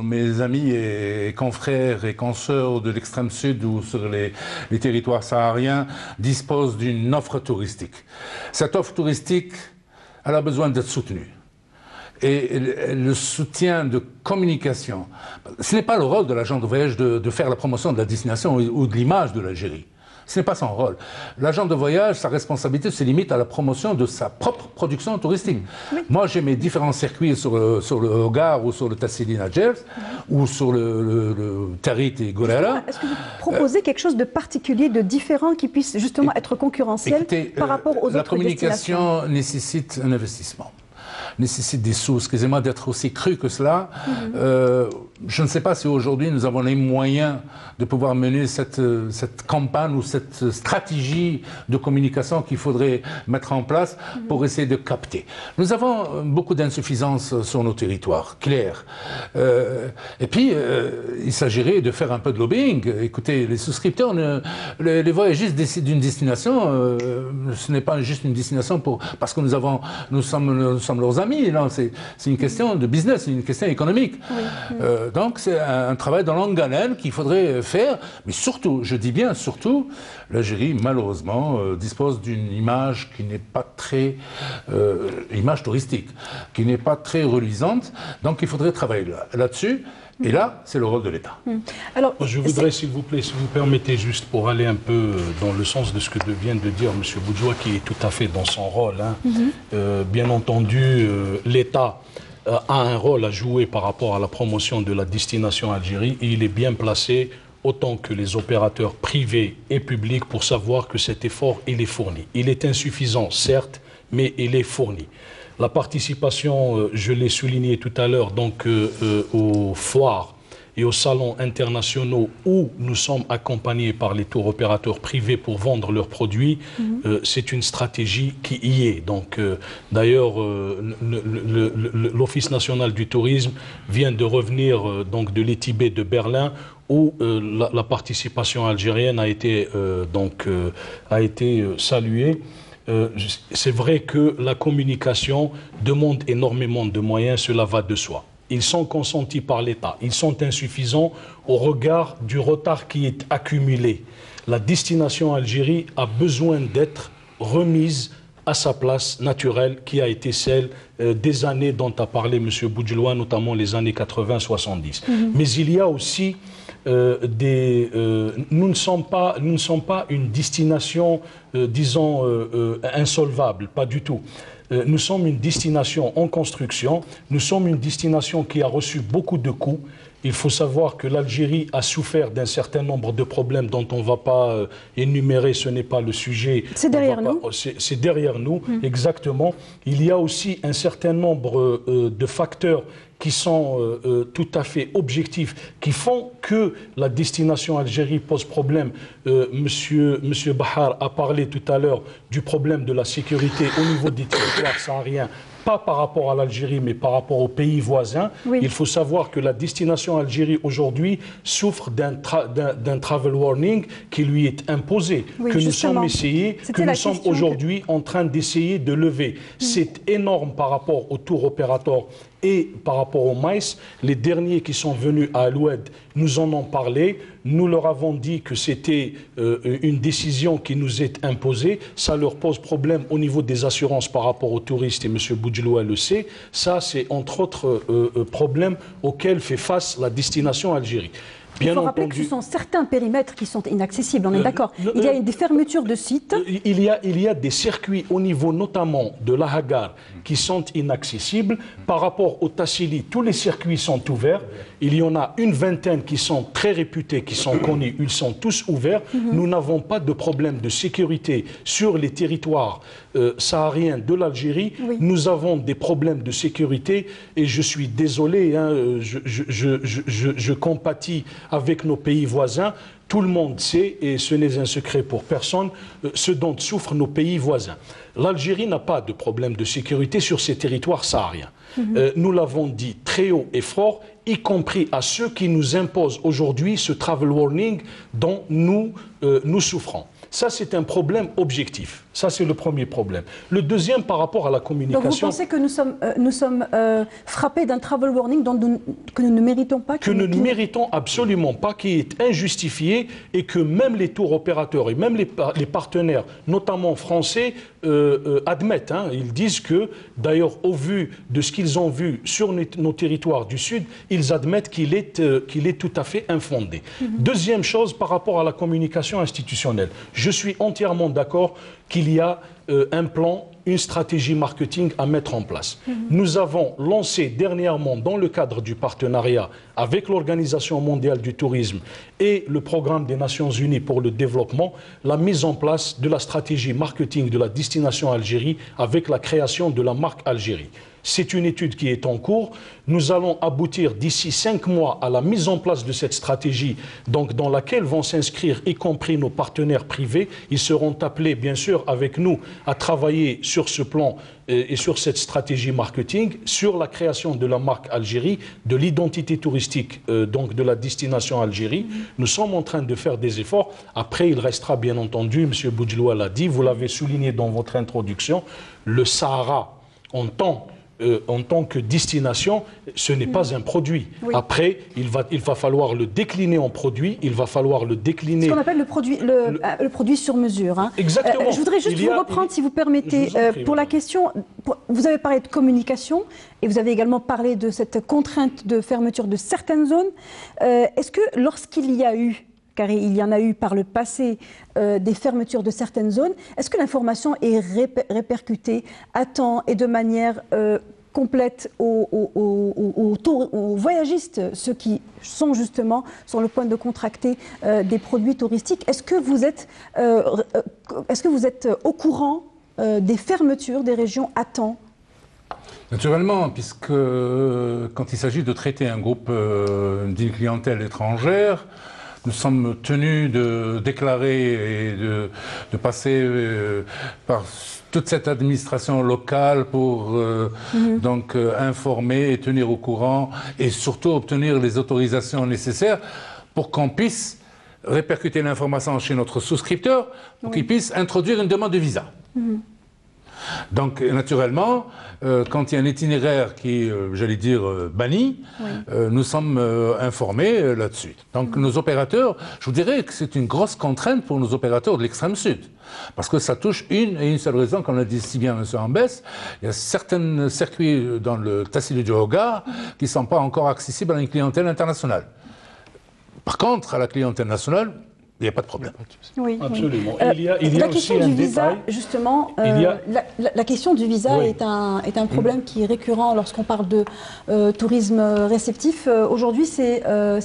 mes amis et confrères et consoeurs de l'extrême sud ou sur les territoires sahariens disposent d'une offre touristique. Cette offre touristique, elle a besoin d'être soutenue. Et le soutien de communication, ce n'est pas le rôle de l'agent de voyage de faire la promotion de la destination ou de l'image de l'Algérie. Ce n'est pas son rôle. L'agent de voyage, sa responsabilité se limite à la promotion de sa propre production touristique. Oui. Moi, j'ai mes différents circuits sur le Hogar ou sur le Tassili Nadjers ou sur le Tarit et Gorera. Est-ce que vous proposez quelque chose de particulier, de différent, qui puisse justement être concurrentiel par rapport aux autres destinations? La communication nécessite un investissement, nécessite des sous. Excusez-moi d'être aussi cru que cela. Je ne sais pas si aujourd'hui nous avons les moyens de pouvoir mener cette campagne ou cette stratégie de communication qu'il faudrait mettre en place pour essayer de capter. Nous avons beaucoup d'insuffisances sur nos territoires, clair. Et puis, il s'agirait de faire un peu de lobbying. Écoutez, les souscripteurs, les voyagistes décident d'une destination. Ce n'est pas juste une destination parce que nous sommes leurs amis. C'est une question de business, c'est une question économique. Oui. Donc c'est un travail de longue haleine qu'il faudrait faire, mais surtout, je dis bien surtout, l'Algérie malheureusement dispose d'une image qui n'est pas très, image touristique, qui n'est pas très reluisante, donc il faudrait travailler là-dessus. Et là, c'est le rôle de l'État. Alors, je voudrais, s'il vous plaît, si vous permettez, juste pour aller un peu dans le sens de ce que vient de dire M. Boudjeloua, qui est tout à fait dans son rôle. Bien entendu, l'État a un rôle à jouer par rapport à la promotion de la destination Algérie, et il est bien placé, autant que les opérateurs privés et publics, pour savoir que cet effort, il est fourni. Il est insuffisant, certes, mais il est fourni. La participation, je l'ai souligné tout à l'heure, donc aux foires et aux salons internationaux où nous sommes accompagnés par les tours opérateurs privés pour vendre leurs produits, c'est une stratégie qui y est. Donc, d'ailleurs, l'Office national du tourisme vient de revenir donc de l'ETB de Berlin, où la participation algérienne a été saluée. C'est vrai que la communication demande énormément de moyens, cela va de soi. Ils sont consentis par l'État, ils sont insuffisants au regard du retard qui est accumulé. La destination Algérie a besoin d'être remise à sa place naturelle qui a été celle des années dont a parlé M. Boudjeloua, notamment les années 80-70. Mais il y a aussi nous ne sommes pas une destination, disons, insolvable, pas du tout. Nous sommes une destination en construction, nous sommes une destination qui a reçu beaucoup de coups. Il faut savoir que l'Algérie a souffert d'un certain nombre de problèmes dont on ne va pas énumérer, ce n'est pas le sujet. C'est derrière nous. C'est derrière nous, exactement. Il y a aussi un certain nombre de facteurs qui sont tout à fait objectifs, qui font que la destination Algérie pose problème. Monsieur Bahar a parlé tout à l'heure du problème de la sécurité au niveau des territoires sahariens, pas par rapport à l'Algérie, mais par rapport aux pays voisins. Oui. Il faut savoir que la destination Algérie aujourd'hui souffre d'un travel warning qui lui est imposé, oui, que nous sommes aujourd'hui en train d'essayer de lever. C'est énorme par rapport au tour opérateur et par rapport au maïs. Les derniers qui sont venus à Aloued nous en ont parlé. Nous leur avons dit que c'était une décision qui nous est imposée. Ça leur pose problème au niveau des assurances par rapport aux touristes, et M. Boudjeloua le sait. Ça, c'est entre autres problèmes auxquels fait face la destination Algérie. Il faut rappeler que ce sont certains périmètres qui sont inaccessibles, on est d'accord. Il y a des fermetures de sites. Il y a des circuits au niveau notamment de la Hagar qui sont inaccessibles. Par rapport au Tassili, tous les circuits sont ouverts. Il y en a une vingtaine qui sont très réputés, qui sont connus. Ils sont tous ouverts. Nous n'avons pas de problème de sécurité sur les territoires sahariens de l'Algérie. Oui. Nous avons des problèmes de sécurité et je suis désolé, hein, je compatis avec nos pays voisins. Tout le monde sait, et ce n'est un secret pour personne, ce dont souffrent nos pays voisins. L'Algérie n'a pas de problème de sécurité sur ses territoires sahariens. Nous l'avons dit très haut et fort, y compris à ceux qui nous imposent aujourd'hui ce travel warning dont nous souffrons. Ça, c'est un problème objectif. Ça, c'est le premier problème. Le deuxième, par rapport à la communication... Donc, vous pensez que nous sommes frappés d'un travel warning que nous ne méritons pas? Que nous ne méritons absolument pas, qui est injustifié, et que même les tours opérateurs et même les partenaires, notamment français, admettent. Hein. Ils disent que, d'ailleurs, au vu de ce qu'ils ont vu sur nos territoires du Sud, ils admettent qu'il est tout à fait infondé. Deuxième chose, par rapport à la communication institutionnelle. Je suis entièrement d'accord qu'il y a un plan, une stratégie marketing à mettre en place. Nous avons lancé dernièrement, dans le cadre du partenariat avec l'Organisation mondiale du tourisme et le Programme des Nations unies pour le développement, la mise en place de la stratégie marketing de la destination Algérie avec la création de la marque Algérie. C'est une étude qui est en cours. Nous allons aboutir d'ici 5 mois à la mise en place de cette stratégie, donc dans laquelle vont s'inscrire, y compris nos partenaires privés. Ils seront appelés, bien sûr, avec nous, à travailler sur ce plan et sur cette stratégie marketing, sur la création de la marque Algérie, de l'identité touristique, donc de la destination Algérie. Nous sommes en train de faire des efforts. Après, il restera, bien entendu, M. Boudjeloua l'a dit, vous l'avez souligné dans votre introduction, le Sahara, en tant que destination, ce n'est pas un produit. Oui. Après, il va falloir le décliner en produit, il va falloir le décliner... Ce qu'on appelle le produit sur mesure. Hein. Exactement. Je voudrais juste vous reprendre, si vous permettez, pour la question... Vous avez parlé de communication et vous avez également parlé de cette contrainte de fermeture de certaines zones. Est-ce que lorsqu'il y a eu, car il y en a eu par le passé, des fermetures de certaines zones, est-ce que l'information est répercutée à temps et de manière complète aux voyagistes, ceux qui sont justement sur le point de contracter des produits touristiques? Est-ce que vous êtes au courant des fermetures des régions à temps? Naturellement, puisque quand il s'agit de traiter un groupe d'une clientèle étrangère, nous sommes tenus de déclarer et de passer par toute cette administration locale pour donc informer et tenir au courant et surtout obtenir les autorisations nécessaires pour qu'on puisse répercuter l'information chez notre souscripteur pour qu'il puisse introduire une demande de visa. Donc, naturellement, quand il y a un itinéraire qui est, j'allais dire, banni, nous sommes informés là-dessus. Donc, nos opérateurs, je vous dirais que c'est une grosse contrainte pour nos opérateurs de l'extrême sud. Parce que ça touche une et une seule raison, comme l'a dit si bien M. Ambès, il y a certains circuits dans le Tassili du Hogar qui ne sont pas encore accessibles à une clientèle internationale. Par contre, à la clientèle nationale, il n'y a pas de problème. Oui, absolument. Il y a la question du visa, justement, la question du visa est un problème qui est récurrent lorsqu'on parle de tourisme réceptif. Aujourd'hui, c'est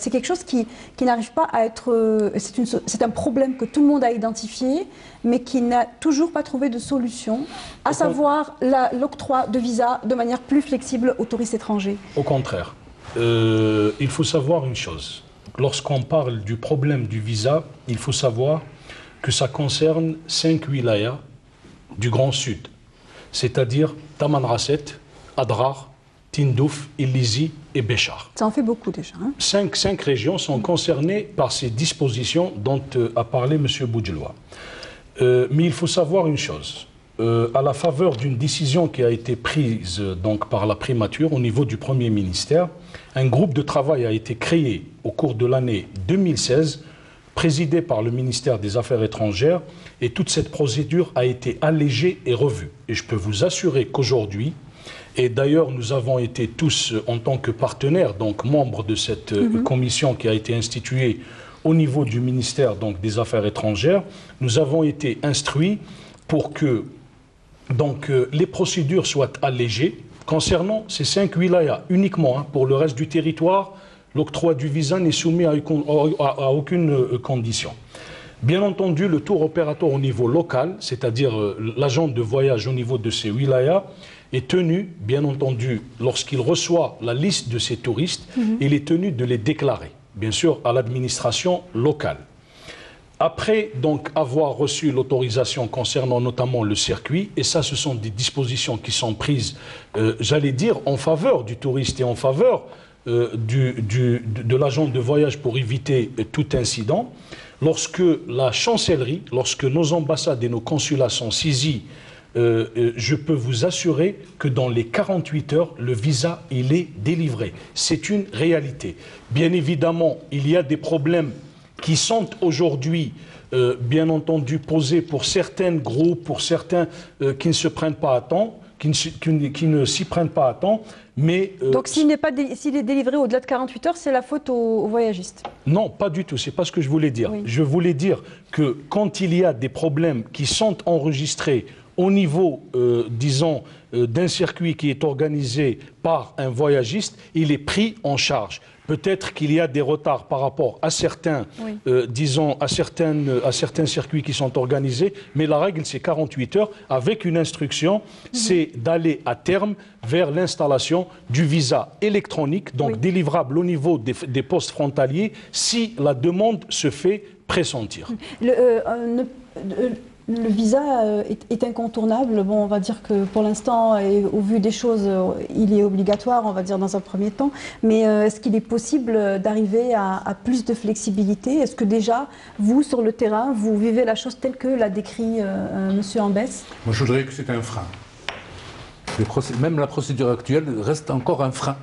quelque chose qui n'arrive pas à être... c'est un problème que tout le monde a identifié, mais qui n'a toujours pas trouvé de solution, à savoir l'octroi de visa de manière plus flexible aux touristes étrangers. Au contraire. Il faut savoir une chose. Lorsqu'on parle du problème du visa, il faut savoir que ça concerne 5 wilayas du Grand Sud, c'est-à-dire Tamanrasset, Adrar, Tindouf, Illizi et Béchar. Ça en fait beaucoup déjà. Hein. 5 régions sont concernées par ces dispositions dont a parlé M. Boudjelois. Mais il faut savoir une chose. À la faveur d'une décision qui a été prise donc, par la primature au niveau du Premier ministère, un groupe de travail a été créé au cours de l'année 2016, présidé par le ministère des Affaires étrangères, et toute cette procédure a été allégée et revue. Et je peux vous assurer qu'aujourd'hui, et d'ailleurs nous avons été tous en tant que partenaires, donc membres de cette commission qui a été instituée au niveau du ministère donc, des Affaires étrangères, nous avons été instruits pour que donc, les procédures soient allégées concernant ces 5 wilayas uniquement. Hein, pour le reste du territoire, l'octroi du visa n'est soumis à aucune condition. Bien entendu, le tour opérateur au niveau local, c'est-à-dire l'agent de voyage au niveau de ces wilayas, est tenu, bien entendu, lorsqu'il reçoit la liste de ces touristes, il est tenu de les déclarer, bien sûr, à l'administration locale. Après donc avoir reçu l'autorisation concernant notamment le circuit, et ça ce sont des dispositions qui sont prises, j'allais dire, en faveur du touriste et en faveur de l'agent de voyage pour éviter tout incident, lorsque la chancellerie, lorsque nos ambassades et nos consulats sont saisis, je peux vous assurer que dans les 48 heures, le visa il est délivré. C'est une réalité. Bien évidemment, il y a des problèmes qui sont aujourd'hui, bien entendu, posés pour certains groupes, pour certains qui ne se prennent pas à temps, qui ne s'y prennent pas à temps, mais... Donc s'il est délivré au-delà de 48 heures, c'est la faute aux voyagistes? Non, pas du tout, c'est pas ce que je voulais dire. Oui. Je voulais dire que quand il y a des problèmes qui sont enregistrés au niveau, disons, d'un circuit qui est organisé par un voyagiste, il est pris en charge. Peut-être qu'il y a des retards par rapport à certains, disons, à certains circuits qui sont organisés, mais la règle, c'est 48 heures, avec une instruction, c'est d'aller à terme vers l'installation du visa électronique, donc délivrable au niveau des postes frontaliers, si la demande se fait pressentir. Le visa est incontournable. Bon, on va dire que pour l'instant, et au vu des choses, il est obligatoire, on va dire dans un premier temps. Mais est-ce qu'il est possible d'arriver à plus de flexibilité? Est-ce que déjà, vous, sur le terrain, vous vivez la chose telle que l'a décrit M. Ambès? Moi, je dirais que c'est un frein. Même la procédure actuelle reste encore un frein.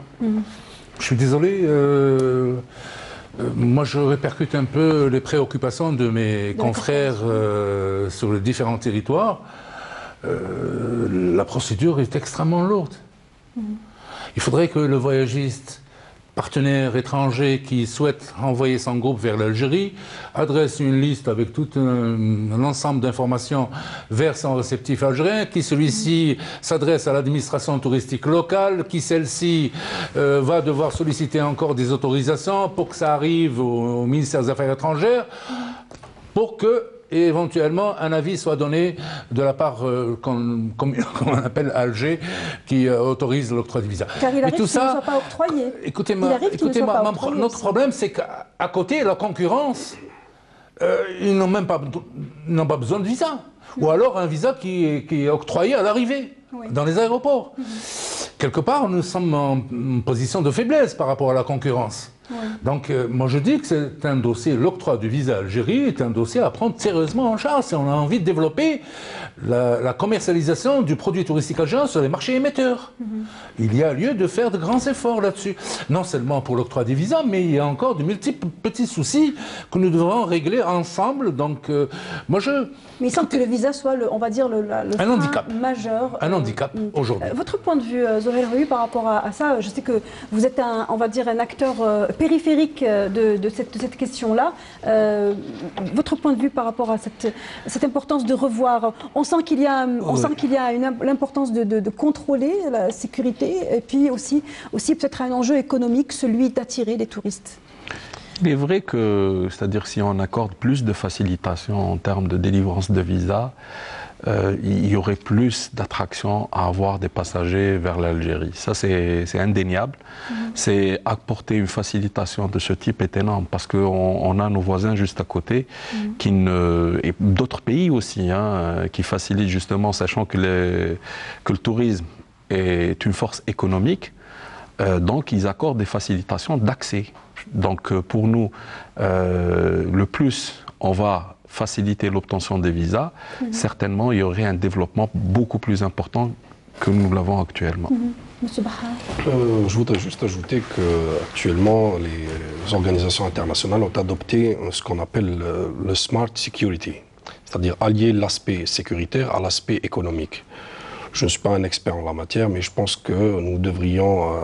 Je suis désolé... moi, je répercute un peu les préoccupations de mes confrères sur les différents territoires. La procédure est extrêmement lourde. Il faudrait que le voyagiste, partenaire étranger qui souhaite envoyer son groupe vers l'Algérie, adresse une liste avec tout un ensemble d'informations vers son réceptif algérien, qui celui-ci s'adresse à l'administration touristique locale, qui celle-ci va devoir solliciter encore des autorisations pour que ça arrive au ministère des Affaires étrangères, pour que et éventuellement un avis soit donné de la part qu'on appelle Alger, qui autorise l'octroi du visa. Car il arrive qu'il ne soit pas octroyé. Écoutez-moi, notre problème, c'est qu'à côté, la concurrence, ils n'ont même pas besoin de visa. Ou alors un visa qui est octroyé à l'arrivée, dans les aéroports. Quelque part, nous sommes en position de faiblesse par rapport à la concurrence. Oui. Donc, moi je dis que c'est un dossier, l'octroi du visa Algérie est un dossier à prendre sérieusement en charge si on a envie de développer la commercialisation du produit touristique algérien sur les marchés émetteurs. Il y a lieu de faire de grands efforts là-dessus. Non seulement pour l'octroi des visas, mais il y a encore de multiples petits soucis que nous devrons régler ensemble. Donc, moi je... Mais il semble que le visa soit, on va dire, le frein handicap majeur. Un handicap aujourd'hui. Votre point de vue, Zohaïl Roui, par rapport à ça, je sais que vous êtes on va dire, un acteur périphérique de cette question-là. Votre point de vue par rapport à cette importance de revoir, on sent qu'il y a, l'importance de contrôler la sécurité et puis aussi peut-être un enjeu économique, celui d'attirer des touristes. Il est vrai que, c'est-à-dire si on accorde plus de facilitation en termes de délivrance de visa, il y aurait plus d'attraction à avoir des passagers vers l'Algérie. Ça, c'est indéniable. C'est apporter une facilitation de ce type est énorme parce qu'on a nos voisins juste à côté et d'autres pays aussi qui facilitent justement, sachant que le tourisme est une force économique, donc ils accordent des facilitations d'accès. Donc pour nous, le plus on va faciliter l'obtention des visas, certainement il y aurait un développement beaucoup plus important que nous l'avons actuellement. Monsieur Bahar. Je voudrais juste ajouter qu'actuellement, les organisations internationales ont adopté ce qu'on appelle le Smart Security, c'est-à-dire allier l'aspect sécuritaire à l'aspect économique. Je ne suis pas un expert en la matière, mais je pense que nous devrions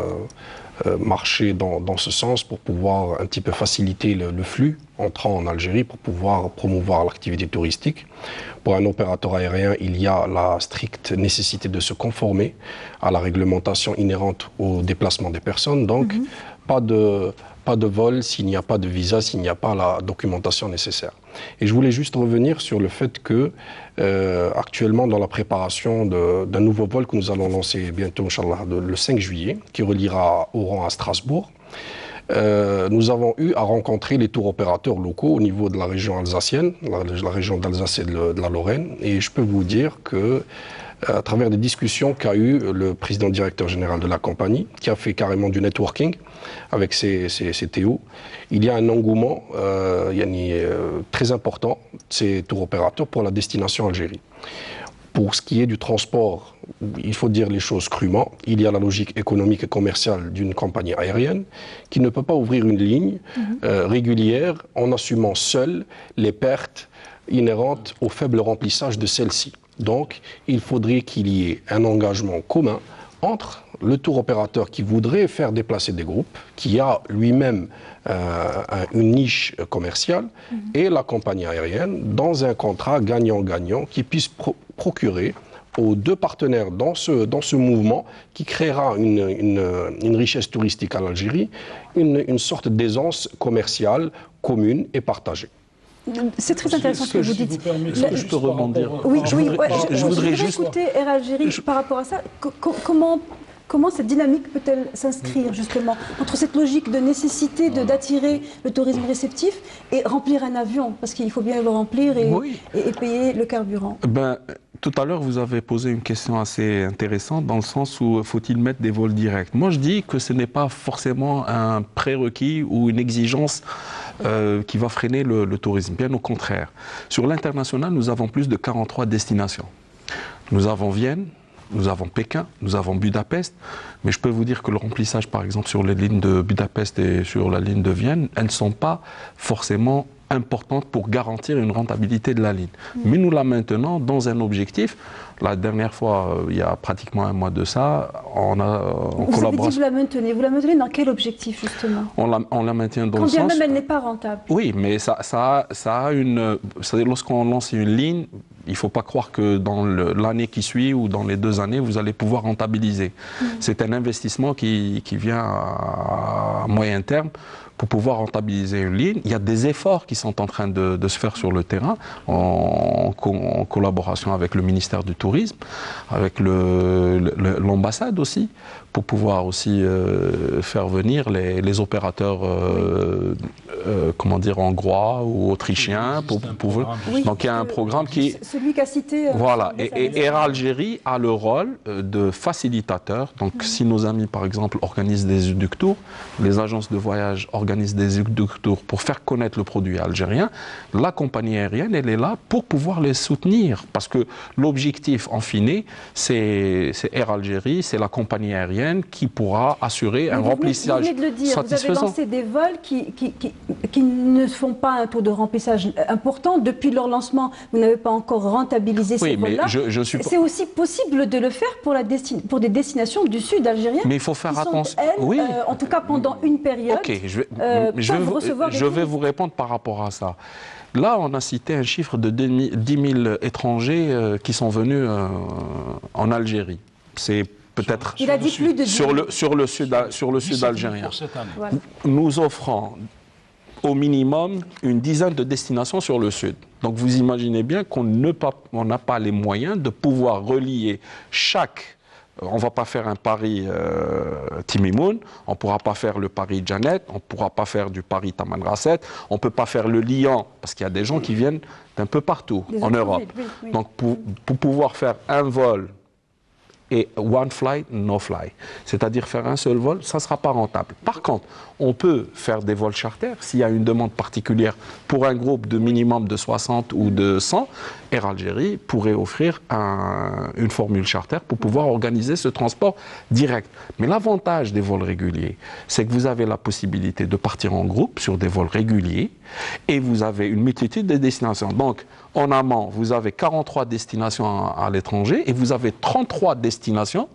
marcher dans ce sens pour pouvoir un petit peu faciliter le flux entrant en Algérie, pour pouvoir promouvoir l'activité touristique. Pour un opérateur aérien, il y a la stricte nécessité de se conformer à la réglementation inhérente au déplacement des personnes. Donc, pas de vol s'il n'y a pas de visa, s'il n'y a pas la documentation nécessaire. Et je voulais juste revenir sur le fait que, actuellement, dans la préparation d'un nouveau vol que nous allons lancer bientôt, Inch'Allah, le 5 juillet, qui reliera Oran à Strasbourg, nous avons eu à rencontrer les tours opérateurs locaux au niveau de la région alsacienne, la région d'Alsace et de la Lorraine. Et je peux vous dire que, à travers des discussions qu'a eu le président directeur général de la compagnie, qui a fait carrément du networking avec ses TO, il y a un engouement très important de ces tours opérateurs pour la destination Algérie. Pour ce qui est du transport, il faut dire les choses crûment. Il y a la logique économique et commerciale d'une compagnie aérienne qui ne peut pas ouvrir une ligne régulière en assumant seule les pertes inhérentes au faible remplissage de celle-ci. Donc, il faudrait qu'il y ait un engagement commun entre le tour opérateur qui voudrait faire déplacer des groupes, qui a lui-même une niche commerciale, et la compagnie aérienne dans un contrat gagnant-gagnant qui puisse procurer aux deux partenaires dans ce mouvement qui créera une richesse touristique à l'Algérie, une sorte d'aisance commerciale commune et partagée. C'est très intéressant ce que vous dites. Je peux rebondir. Oui, je voudrais juste écouter Air Algérie par rapport à ça. Comment cette dynamique peut-elle s'inscrire justement entre cette logique de nécessité d'attirer le tourisme réceptif et remplir un avion, parce qu'il faut bien le remplir et payer le carburant. Tout à l'heure, vous avez posé une question assez intéressante dans le sens où faut-il mettre des vols directs. Moi, je dis que ce n'est pas forcément un prérequis ou une exigence qui va freiner le tourisme. Bien au contraire. Sur l'international, nous avons plus de 43 destinations. Nous avons Vienne, nous avons Pékin, nous avons Budapest, mais je peux vous dire que le remplissage, par exemple, sur les lignes de Budapest et sur la ligne de Vienne, elles ne sont pas forcément importantes pour garantir une rentabilité de la ligne. Mais nous la maintenons dans un objectif. La dernière fois, il y a pratiquement un mois de ça, on vous avez dit que vous la maintenez. Vous la maintenez dans quel objectif, justement? On la maintient dans le sens... Quand bien même elle n'est pas rentable. Oui, mais ça a une... C'est-à-dire, lorsqu'on lance une ligne, il ne faut pas croire que dans l'année qui suit ou dans les 2 années, vous allez pouvoir rentabiliser. C'est un investissement qui vient à moyen terme pour pouvoir rentabiliser une ligne. Il y a des efforts qui sont en train de se faire sur le terrain en collaboration avec le ministère du Tourisme, avec l'ambassade aussi, pour pouvoir aussi faire venir les opérateurs comment dire, hongrois ou autrichiens. Donc il y a un programme qui... celui qu'a cité... voilà, et Air Algérie a le rôle de facilitateur. Donc si nos amis, par exemple, organisent des UDUCTOUR, les agences de voyage organisent des UDUCTOUR pour faire connaître le produit algérien, la compagnie aérienne, elle est là pour pouvoir les soutenir. Parce que l'objectif, en fine, c'est Air Algérie, c'est la compagnie aérienne qui pourra assurer un remplissage vous venez de le dire, satisfaisant. Vous avez lancé des vols qui ne font pas un taux de remplissage important. Depuis leur lancement, vous n'avez pas encore rentabilisé ces vols-là. C'est aussi possible de le faire pour des destinations du sud algérien. Mais il faut faire attention. Oui. En tout cas, pendant une période. Ok, je vais vous répondre par rapport à ça. Là, on a cité un chiffre de 10 000 étrangers qui sont venus en Algérie. C'est peut-être sur le sud algérien. Voilà. Nous offrons au minimum une dizaine de destinations sur le sud. Donc vous imaginez bien qu'on n'a pas les moyens de pouvoir relier chaque... On ne va pas faire un Paris Timimoun, on ne pourra pas faire le Paris Janet, on ne pourra pas faire du Paris Tamanrasset, on ne peut pas faire le Lyon, parce qu'il y a des gens qui viennent d'un peu partout en Europe. Oui. Donc pour pouvoir faire un vol et one fly, no fly, c'est-à-dire faire un seul vol, ça ne sera pas rentable. Par contre, on peut faire des vols charters s'il y a une demande particulière pour un groupe de minimum de 60 ou de 100. Air Algérie pourrait offrir une formule charter pour pouvoir organiser ce transport direct. Mais l'avantage des vols réguliers, c'est que vous avez la possibilité de partir en groupe sur des vols réguliers et vous avez une multitude de destinations. Donc, en amont, vous avez 43 destinations à l'étranger et vous avez 33 destinations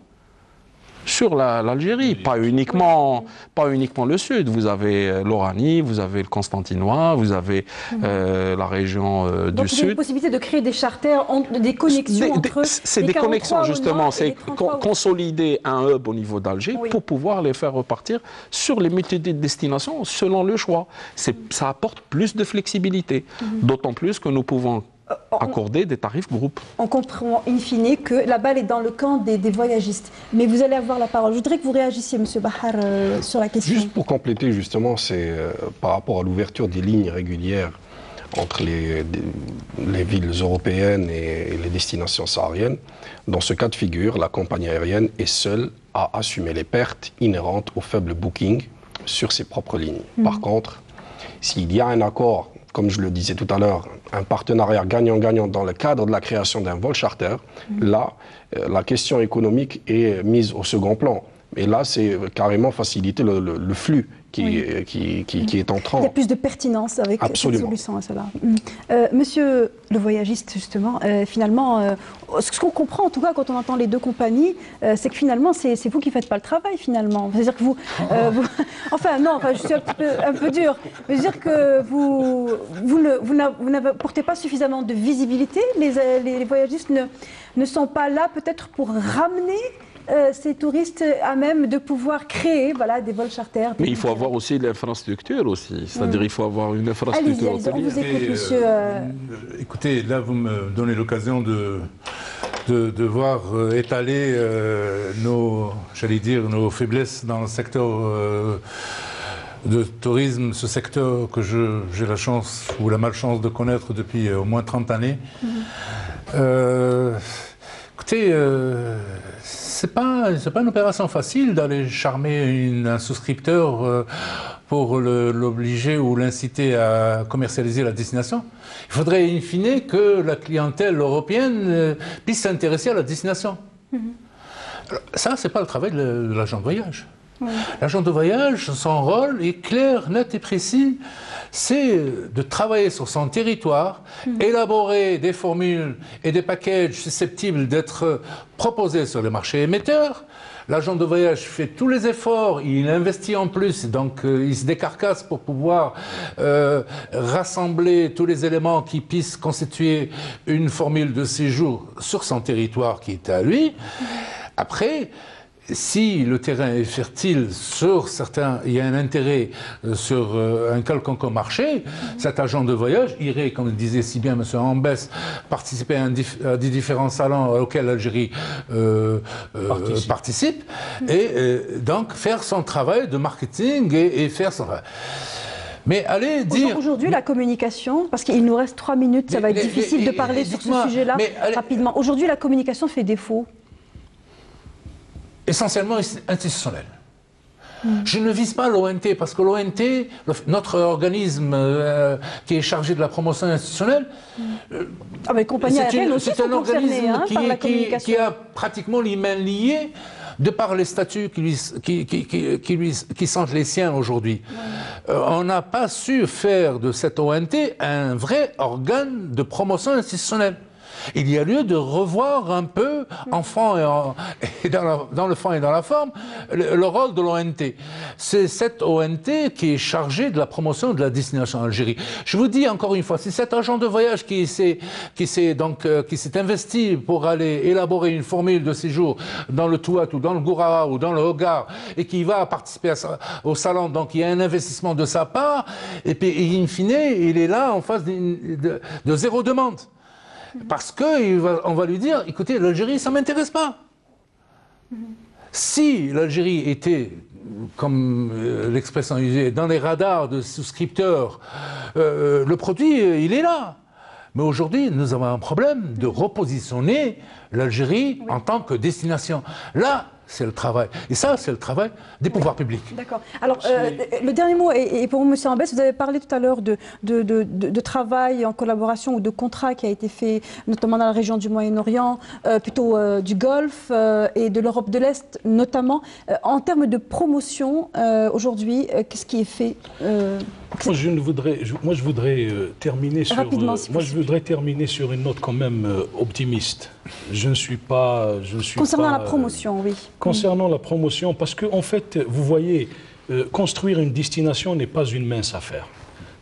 sur l'Algérie, pas uniquement le sud. Vous avez l'Oranie, vous avez le Constantinois, vous avez la région du sud. Donc il y a une possibilité de créer des charters, des connexions entre c'est des connexions justement, c'est consolider un hub au niveau d'Alger pour pouvoir les faire repartir sur les multitudes de destinations selon le choix. Ça apporte plus de flexibilité, d'autant plus que nous pouvons accorder des tarifs groupes. On comprend in fine que la balle est dans le camp des voyagistes. Mais vous allez avoir la parole. Je voudrais que vous réagissiez, M. Bahar, sur la question. Juste pour compléter, justement, c'est par rapport à l'ouverture des lignes régulières entre les villes européennes et les destinations sahariennes. Dans ce cas de figure, la compagnie aérienne est seule à assumer les pertes inhérentes au faible booking sur ses propres lignes. Par contre, s'il y a un accord, comme je le disais tout à l'heure, un partenariat gagnant-gagnant dans le cadre de la création d'un vol charter, là, la question économique est mise au second plan. Et là, c'est carrément faciliter le flux qui est entrant. Il y a plus de pertinence avec cette solution à cela. Monsieur le voyagiste, justement, finalement, ce qu'on comprend en tout cas quand on entend les deux compagnies, c'est que finalement, c'est vous qui ne faites pas le travail, finalement. C'est-à-dire que enfin, je suis un peu dur. C'est-à-dire que vous n'apportez pas suffisamment de visibilité. Les voyagistes ne sont pas là peut-être pour ramener ces touristes à même de pouvoir créer des vols charters. Mais il faut avoir aussi l'infrastructure aussi, c'est-à-dire il faut avoir une infrastructure hôtelière. On vous écoute, monsieur. Écoutez, là vous me donnez l'occasion de voir étaler nos faiblesses dans le secteur de tourisme, ce secteur que j'ai la chance ou la malchance de connaître depuis au moins 30 années. Écoutez, c'est pas une opération facile d'aller charmer un souscripteur pour l'obliger ou l'inciter à commercialiser la destination. Il faudrait in fine que la clientèle européenne puisse s'intéresser à la destination. Ça, c'est pas le travail de l'agent de voyage. L'agent de voyage, son rôle est clair, net et précis. C'est de travailler sur son territoire, élaborer des formules et des packages susceptibles d'être proposés sur le marché émetteur. L'agent de voyage fait tous les efforts, il investit en plus, donc il se décarcasse pour pouvoir rassembler tous les éléments qui puissent constituer une formule de séjour sur son territoire qui est à lui. Après, si le terrain est fertile sur certains, il y a un intérêt sur un quelconque marché, cet agent de voyage irait, comme le disait si bien M. Ambès, participer à des différents salons auxquels l'Algérie participe et donc faire son travail de marketing et faire son travail. Mais allez dire... Aujourd'hui, la communication, parce qu'il nous reste 3 minutes, ça va être difficile de parler sur ce sujet-là rapidement. Aujourd'hui, la communication fait défaut. Essentiellement institutionnel. Je ne vise pas l'ONT, parce que l'ONT, notre organisme qui est chargé de la promotion institutionnelle, c'est un organisme qui a pratiquement les mains liées de par les statuts qui sont les siens aujourd'hui. On n'a pas su faire de cette ONT un vrai organe de promotion institutionnelle. Il y a lieu de revoir un peu, dans le fond et dans la forme, le rôle de l'ONT. C'est cette ONT qui est chargée de la promotion de la destination Algérie. Je vous dis encore une fois, c'est cet agent de voyage qui s'est investi pour aller élaborer une formule de séjour dans le Touat ou dans le Gourara ou dans le Hogar et qui va participer au salon, donc il y a un investissement de sa part, et puis in fine, il est là en face de zéro demande. Parce qu'on va lui dire, écoutez, l'Algérie, ça ne m'intéresse pas. Si l'Algérie était, comme l'expression usée, dans les radars de souscripteurs, le produit, il est là. Mais aujourd'hui, nous avons un problème de repositionner l'Algérie en tant que destination. Là, c'est le travail. Et ça, c'est le travail des pouvoirs publics. D'accord. Alors, le dernier mot est pour vous, M. Ambès. Vous avez parlé tout à l'heure de travail en collaboration ou de contrat qui a été fait, notamment dans la région du Moyen-Orient, plutôt du Golfe et de l'Europe de l'Est, notamment. En termes de promotion, aujourd'hui, qu'est-ce qui est fait Moi, je voudrais terminer sur une note quand même optimiste. Je ne suis pas... Concernant la promotion, oui. Concernant la promotion, parce que en fait, vous voyez, construire une destination n'est pas une mince affaire.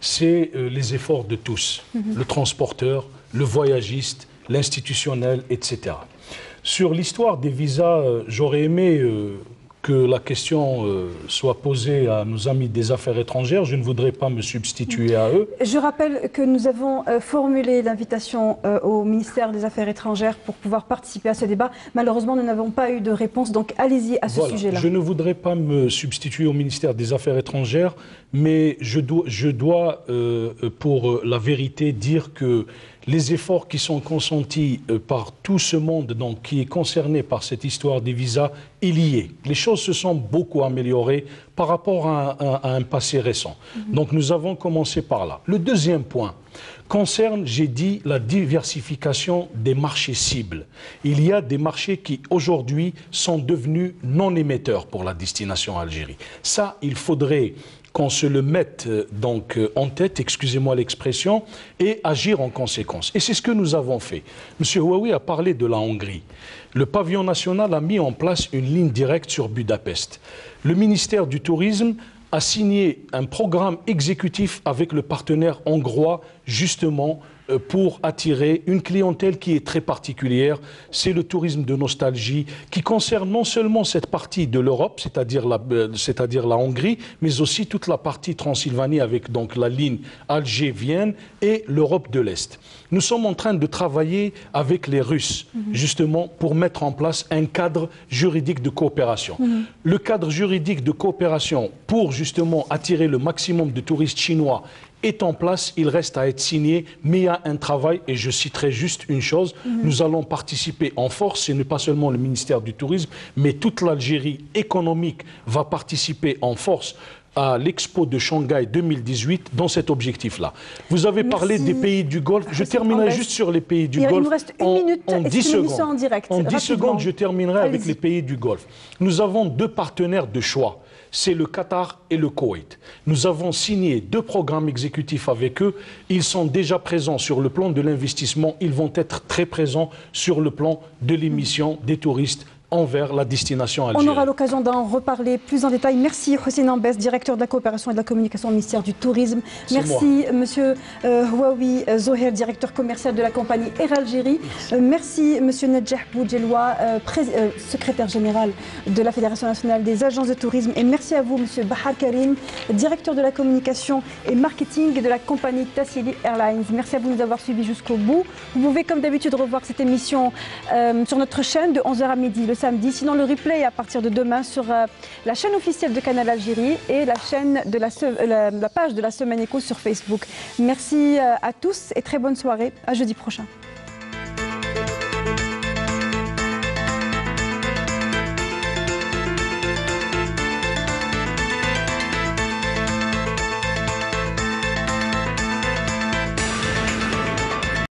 C'est les efforts de tous, le transporteur, le voyagiste, l'institutionnel, etc. Sur l'histoire des visas, j'aurais aimé que la question soit posée à nos amis des affaires étrangères. Je ne voudrais pas me substituer à eux. Je rappelle que nous avons formulé l'invitation au ministère des Affaires étrangères pour pouvoir participer à ce débat. Malheureusement, nous n'avons pas eu de réponse, donc allez-y à ce sujet-là. Je ne voudrais pas me substituer au ministère des Affaires étrangères, mais je dois pour la vérité, dire que les efforts qui sont consentis par tout ce monde donc, qui est concerné par cette histoire des visas, il y est. Les choses se sont beaucoup améliorées par rapport à un passé récent. Donc nous avons commencé par là. Le deuxième point concerne, j'ai dit, la diversification des marchés cibles. Il y a des marchés qui aujourd'hui sont devenus non émetteurs pour la destination Algérie. Ça, il faudrait qu'on se le mette donc en tête, excusez-moi l'expression, et agir en conséquence. Et c'est ce que nous avons fait. M. Houaoui a parlé de la Hongrie. Le pavillon national a mis en place une ligne directe sur Budapest. Le ministère du Tourisme a signé un programme exécutif avec le partenaire hongrois, justement, pour attirer une clientèle qui est très particulière. C'est le tourisme de nostalgie qui concerne non seulement cette partie de l'Europe, c'est-à-dire la Hongrie, mais aussi toute la partie Transylvanie avec donc la ligne Alger-Vienne et l'Europe de l'Est. Nous sommes en train de travailler avec les Russes, justement, pour mettre en place un cadre juridique de coopération. Le cadre juridique de coopération pour, justement, attirer le maximum de touristes chinois est en place, il reste à être signé, mais il y a un travail, et je citerai juste une chose, nous allons participer en force, ce n'est pas seulement le ministère du Tourisme, mais toute l'Algérie économique va participer en force à l'Expo de Shanghai 2018 dans cet objectif-là. Vous avez parlé des pays du Golfe. Je terminerai juste sur les pays du Golfe. Il nous reste une minute. En 10 secondes. En direct, en 10 secondes, je terminerai avec les pays du Golfe. Nous avons deux partenaires de choix. C'est le Qatar et le Koweït. Nous avons signé 2 programmes exécutifs avec eux. Ils sont déjà présents sur le plan de l'investissement. Ils vont être très présents sur le plan de l'émission des touristes envers la destination algérienne. On aura l'occasion d'en reparler plus en détail. Merci Hossein Ambès, directeur de la coopération et de la communication au ministère du Tourisme. Merci Monsieur Houaoui Zoher, directeur commercial de la compagnie Air Algérie. Merci Monsieur Nedjah Boudjeloua, secrétaire général de la Fédération nationale des agences de tourisme. Et merci à vous Monsieur Bahar Karim, directeur de la communication et marketing de la compagnie Tassili Airlines. Merci à vous de nous avoir suivis jusqu'au bout. Vous pouvez comme d'habitude revoir cette émission sur notre chaîne de 11h à midi le samedi. Sinon, le replay à partir de demain sur la chaîne officielle de Canal Algérie et la page de la Semaine Éco sur Facebook. Merci à tous et très bonne soirée. À jeudi prochain.